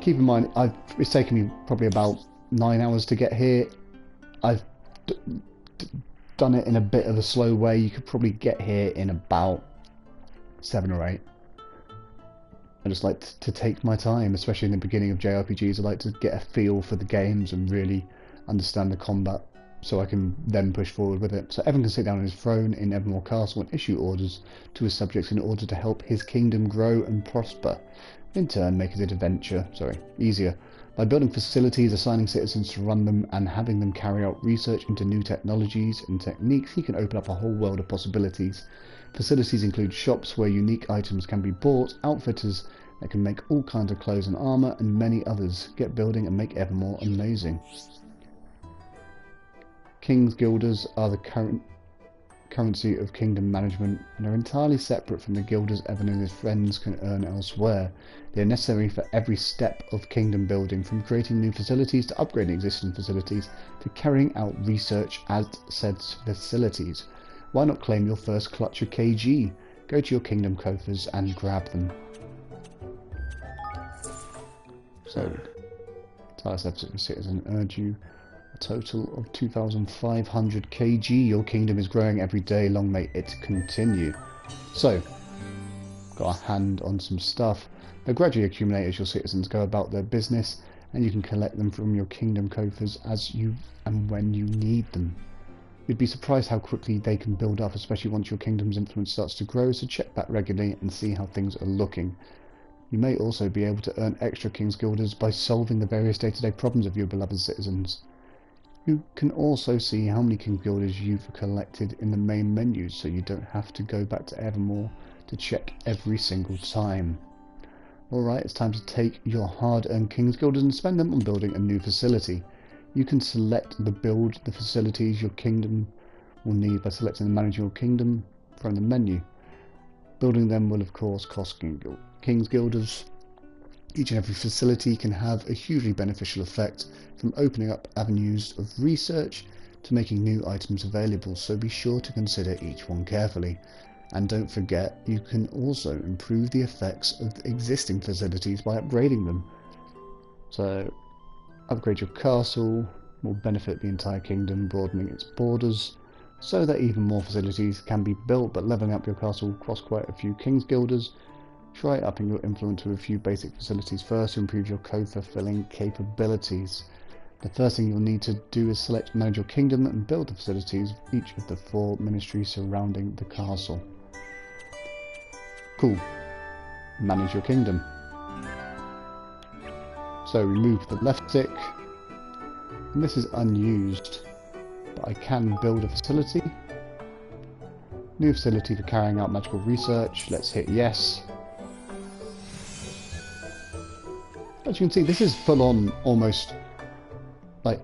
Keep in mind, it's taken me probably about 9 hours to get here. I've done it in a bit of a slow way. You could probably get here in about 7 or 8. I just like to take my time, especially in the beginning of JRPGs. I like to get a feel for the games and really understand the combat, so I can then push forward with it. So everyone can sit down on his throne in Evermore Castle and issue orders to his subjects in order to help his kingdom grow and prosper. In turn, make his adventure easier. By building facilities, assigning citizens to run them, and having them carry out research into new technologies and techniques, he can open up a whole world of possibilities. Facilities include shops where unique items can be bought, outfitters that can make all kinds of clothes and armour, and many others. Get building and make Evermore amazing. King's guilders are the currency of kingdom management and are entirely separate from the guilders Evan and his friends can earn elsewhere. They are necessary for every step of kingdom building, from creating new facilities to upgrading existing facilities to carrying out research at said facilities. Why not claim your first clutch of KG? Go to your kingdom coffers and grab them. So, Talos Episode Citizen urge you a total of 2,500 kg. Your kingdom is growing every day. Long may it continue. So, got a hand on some stuff. They'll gradually accumulate as your citizens go about their business, and you can collect them from your kingdom coffers as you and when you need them. You'd be surprised how quickly they can build up, especially once your kingdom's influence starts to grow, so check back regularly and see how things are looking. You may also be able to earn extra King's Guilders by solving the various day-to-day problems of your beloved citizens. You can also see how many King's Guilders you've collected in the main menu, so you don't have to go back to Evermore to check every single time. Alright, it's time to take your hard-earned King's Guilders and spend them on building a new facility. You can select the facilities your kingdom will need by selecting the Manage Your Kingdom from the menu. Building them will of course cost King's Guilders. Each and every facility can have a hugely beneficial effect, from opening up avenues of research to making new items available, so be sure to consider each one carefully. And don't forget, you can also improve the effects of the existing facilities by upgrading them. So, upgrade your castle will benefit the entire kingdom, broadening its borders, so that even more facilities can be built, but leveling up your castle will cost quite a few King's Guilders. Try upping your influence with a few basic facilities first to improve your code-fulfilling capabilities. The first thing you'll need to do is select Manage Your Kingdom and build the facilities of each of the 4 ministries surrounding the castle. Cool. Manage Your Kingdom. So remove the left stick, and this is unused, but I can build a facility. New facility for carrying out magical research. Let's hit yes. As you can see, this is full-on, almost like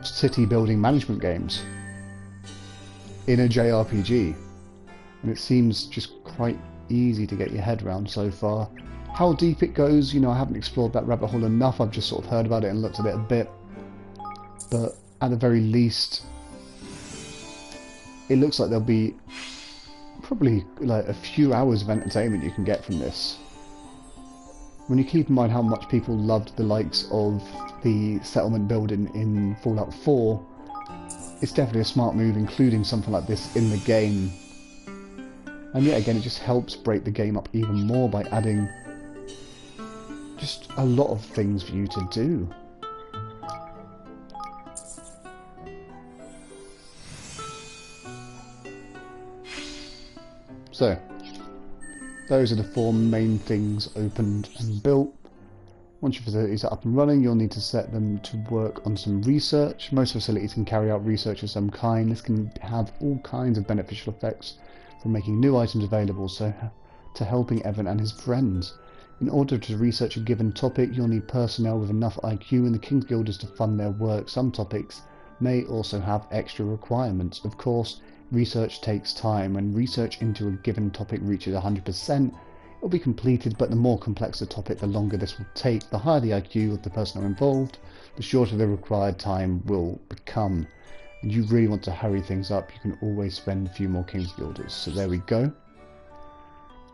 city building management games in a JRPG, and it seems just quite easy to get your head around so far. How deep it goes, you know, I haven't explored that rabbit hole enough. I've just sort of heard about it and looked at it a bit, but at the very least it looks like there'll be probably like a few hours of entertainment you can get from this. When you keep in mind how much people loved the likes of the settlement building in Fallout 4, it's definitely a smart move including something like this in the game. And yet again, it just helps break the game up even more by adding just a lot of things for you to do. So, those are the 4 main things opened and built. Once your facilities are up and running, you'll need to set them to work on some research. Most facilities can carry out research of some kind. This can have all kinds of beneficial effects, from making new items available to helping Evan and his friends. In order to research a given topic, you'll need personnel with enough IQ in the King's Guilders to fund their work. Some topics may also have extra requirements. Of course, research takes time. When research into a given topic reaches 100%, it will be completed, but the more complex the topic, the longer this will take. The higher the IQ of the personnel involved, the shorter the required time will become. And you really want to hurry things up, you can always spend a few more King's Guilders. So there we go.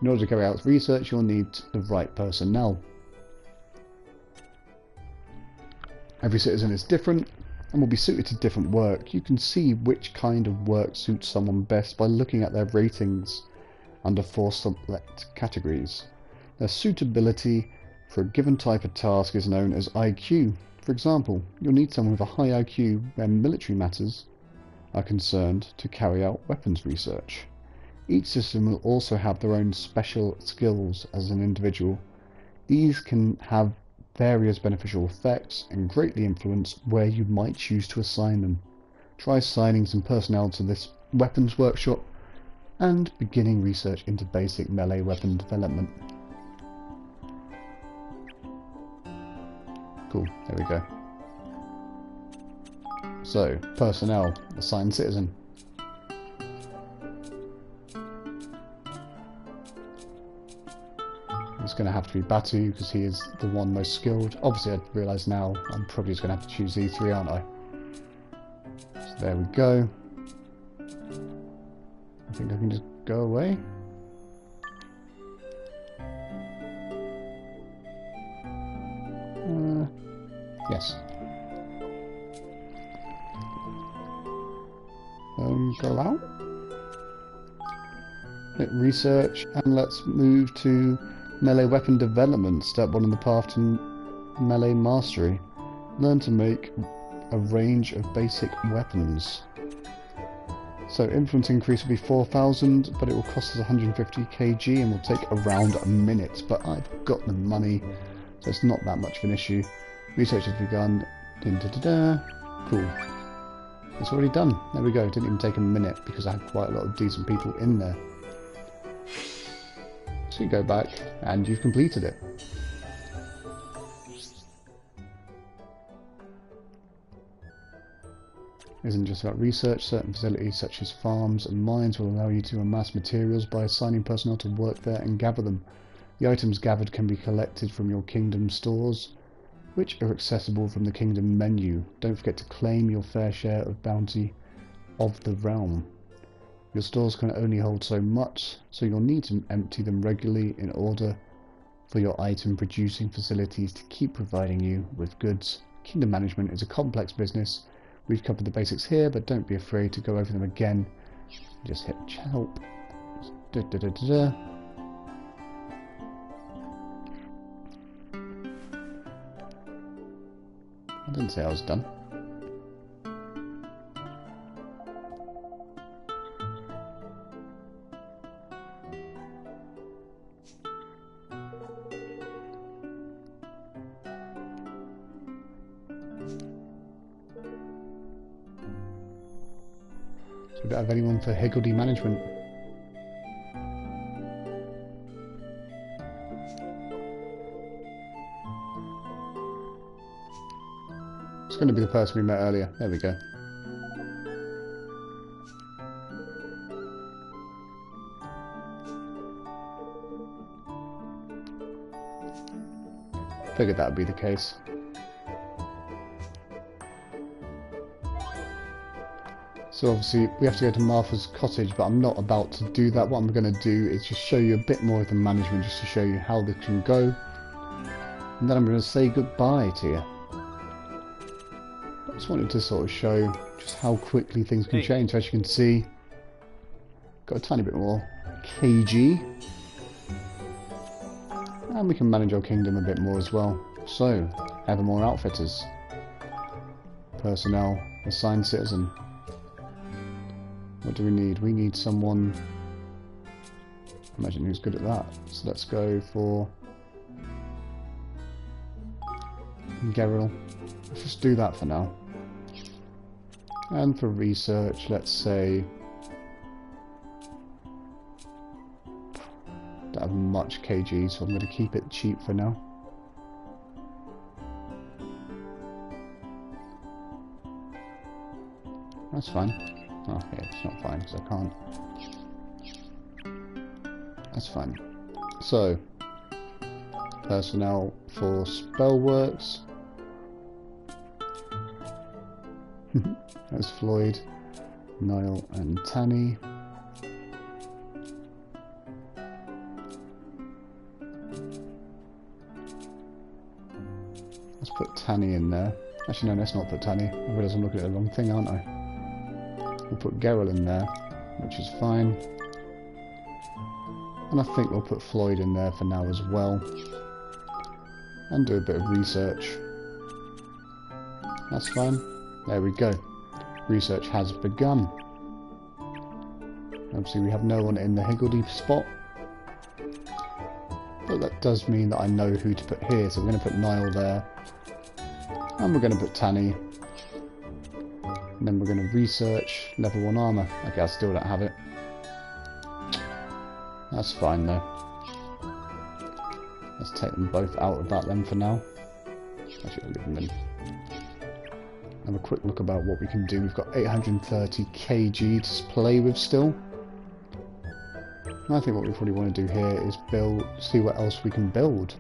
In order to carry out research, you'll need the right personnel. Every citizen is different and will be suited to different work. You can see which kind of work suits someone best by looking at their ratings under 4 select categories. Their suitability for a given type of task is known as IQ. For example, you'll need someone with a high IQ when military matters are concerned to carry out weapons research. Each system will also have their own special skills as an individual. These can have various beneficial effects and greatly influence where you might choose to assign them. Try assigning some personnel to this weapons workshop and beginning research into basic melee weapon development. Cool, there we go. So, personnel, assign citizen. It's going to have to be Batu because he is the one most skilled. Obviously I realise now I'm probably just going to have to choose these 3, aren't I? So there we go. I think I can just go away. Yes. Go out. Hit research and let's move to melee weapon development. Step 1 on the path to melee mastery. Learn to make a range of basic weapons. So influence increase will be 4,000, but it will cost us 150 kg and will take around a minute. But I've got the money, so it's not that much of an issue. Research has begun. Cool. It's already done. There we go. It didn't even take a minute because I had quite a lot of decent people in there. So you go back and you've completed it. It isn't just about research. Certain facilities such as farms and mines will allow you to amass materials by assigning personnel to work there and gather them. The items gathered can be collected from your kingdom stores, which are accessible from the kingdom menu. Don't forget to claim your fair share of bounty of the realm. Your stores can only hold so much, so you'll need to empty them regularly in order for your item producing facilities to keep providing you with goods. Kingdom management is a complex business. We've covered the basics here, but don't be afraid to go over them again. Just hit help. I didn't say I was done. We don't have anyone for Higgledy management. It's going to be the person we met earlier. There we go. Figured that would be the case. So obviously we have to go to Martha's cottage, but I'm not about to do that. What I'm going to do is just show you a bit more of the management, just to show you how this can go. And then I'm going to say goodbye to you. I just wanted to sort of show just how quickly things can change. So as you can see, got a tiny bit more kg. And we can manage our kingdom a bit more as well. So, Evermore Outfitters. Personnel, assigned citizen. What do we need? We need someone, imagine who's good at that. So let's go for Geralt. Let's just do that for now. And for research, let's say don't have much kg, so I'm going to keep it cheap for now. That's fine. Oh, yeah, it's not fine because I can't. That's fine. So, personnel for Spellworks. That's Floyd, Niall, and Tanny. Let's put Tanny in there. Actually, no, let's not put Tanny. I realise I'm looking at the wrong thing, aren't I? We'll put Geralt in there, which is fine. And I think we'll put Floyd in there for now as well. And do a bit of research. That's fine. There we go. Research has begun. Obviously we have no one in the Higgledy spot. But that does mean that I know who to put here. So we're going to put Niall there. And we're going to put Tanny. And then we're going to research level 1 armour. Okay, I still don't have it. That's fine though. Let's take them both out of that then for now. Actually, I'll leave them in. Have a quick look about what we can do. We've got 830 kg to play with still. And I think what we probably want to do here is build, see what else we can build.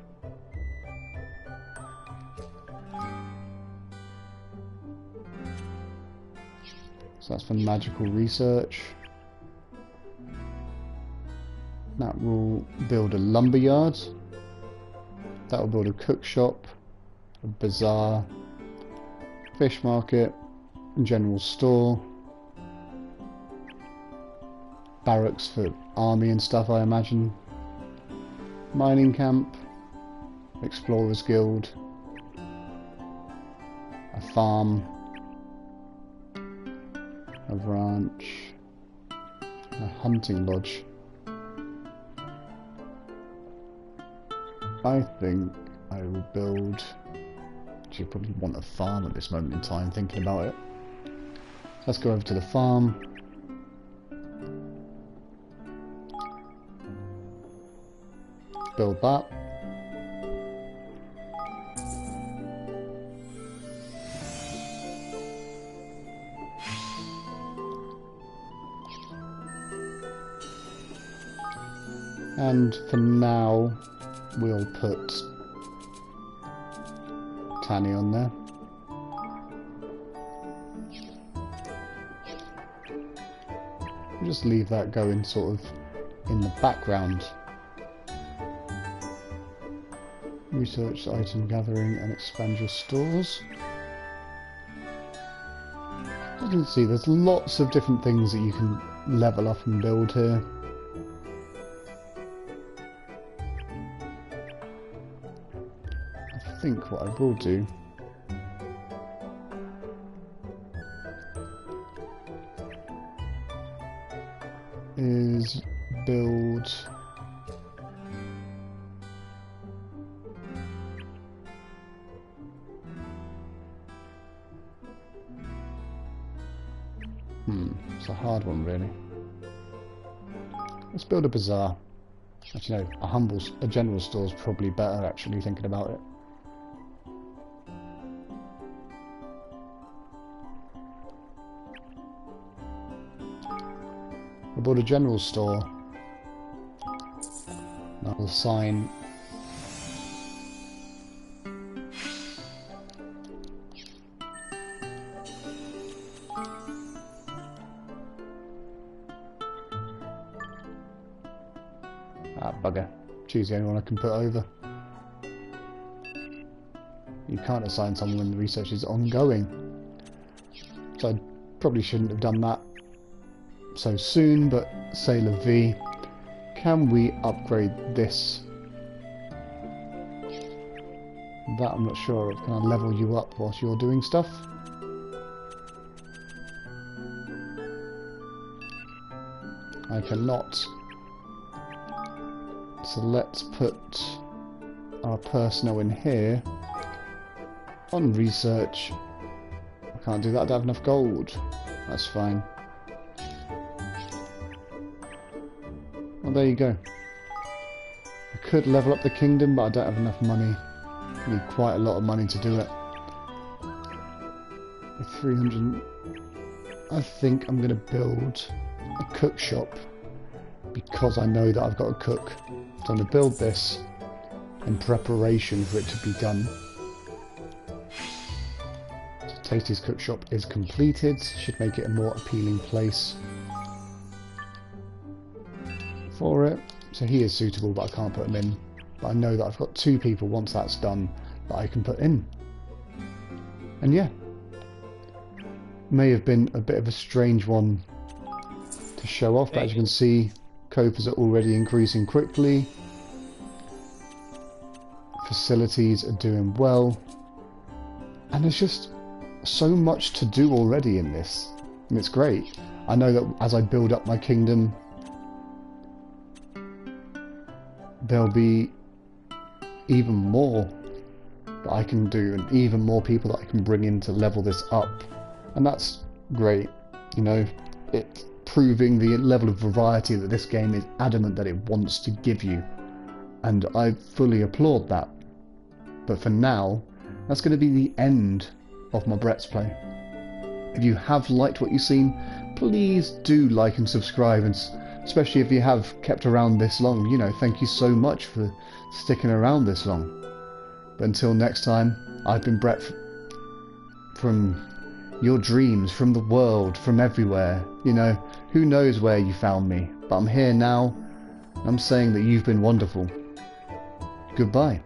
So that's for magical research. That will build a lumberyard. That will build a cook shop, a bazaar, fish market, general store, barracks for army and stuff, I imagine, mining camp, explorers guild, a farm, a ranch, A hunting lodge. I think I will build... Actually, probably want a farm at this moment in time, thinking about it. Let's go over to the farm. Build that. And for now, we'll put Tanny on there. We'll just leave that going sort of in the background. Research item gathering and expand your stores. As you can see, there's lots of different things that you can level up and build here. I think what I will do is build it's a hard one really. Let's build a bazaar. Actually no, a general store is probably better actually thinking about it. We'll build a general store. That will sign. Ah, bugger. Choose the only one I can put over. You can't assign someone when the research is ongoing. So I probably shouldn't have done that so soon, but Sailor V, can we upgrade this? That I'm not sure of. Can I level you up whilst you're doing stuff? I cannot. So let's put our personnel in here on research. I can't do that, I don't have enough gold. That's fine. Well, there you go. I could level up the kingdom, but I don't have enough money. I need quite a lot of money to do it. 300. I think I'm going to build a cook shop because I know that I've got a cook. So I'm going to build this in preparation for it to be done. So Tasty's cook shop is completed. Should make it a more appealing place for it. So he is suitable, but I can't put him in. But I know that I've got 2 people once that's done that I can put in. And yeah, may have been a bit of a strange one to show off, but as you can see, Copas are already increasing quickly. Facilities are doing well. And there's just so much to do already in this. And it's great. I know that as I build up my kingdom, there'll be even more that I can do and even more people that I can bring in to level this up. And that's great. You know, it's proving the level of variety that this game is adamant that it wants to give you. And I fully applaud that. But for now, that's going to be the end of my Brett's Play. If you have liked what you've seen, please do like and subscribe, and especially if you have kept around this long, you know, thank you so much for sticking around this long. But until next time, I've been Brett from your dreams, from the world, from everywhere. You know, who knows where you found me, but I'm here now, and I'm saying that you've been wonderful. Goodbye.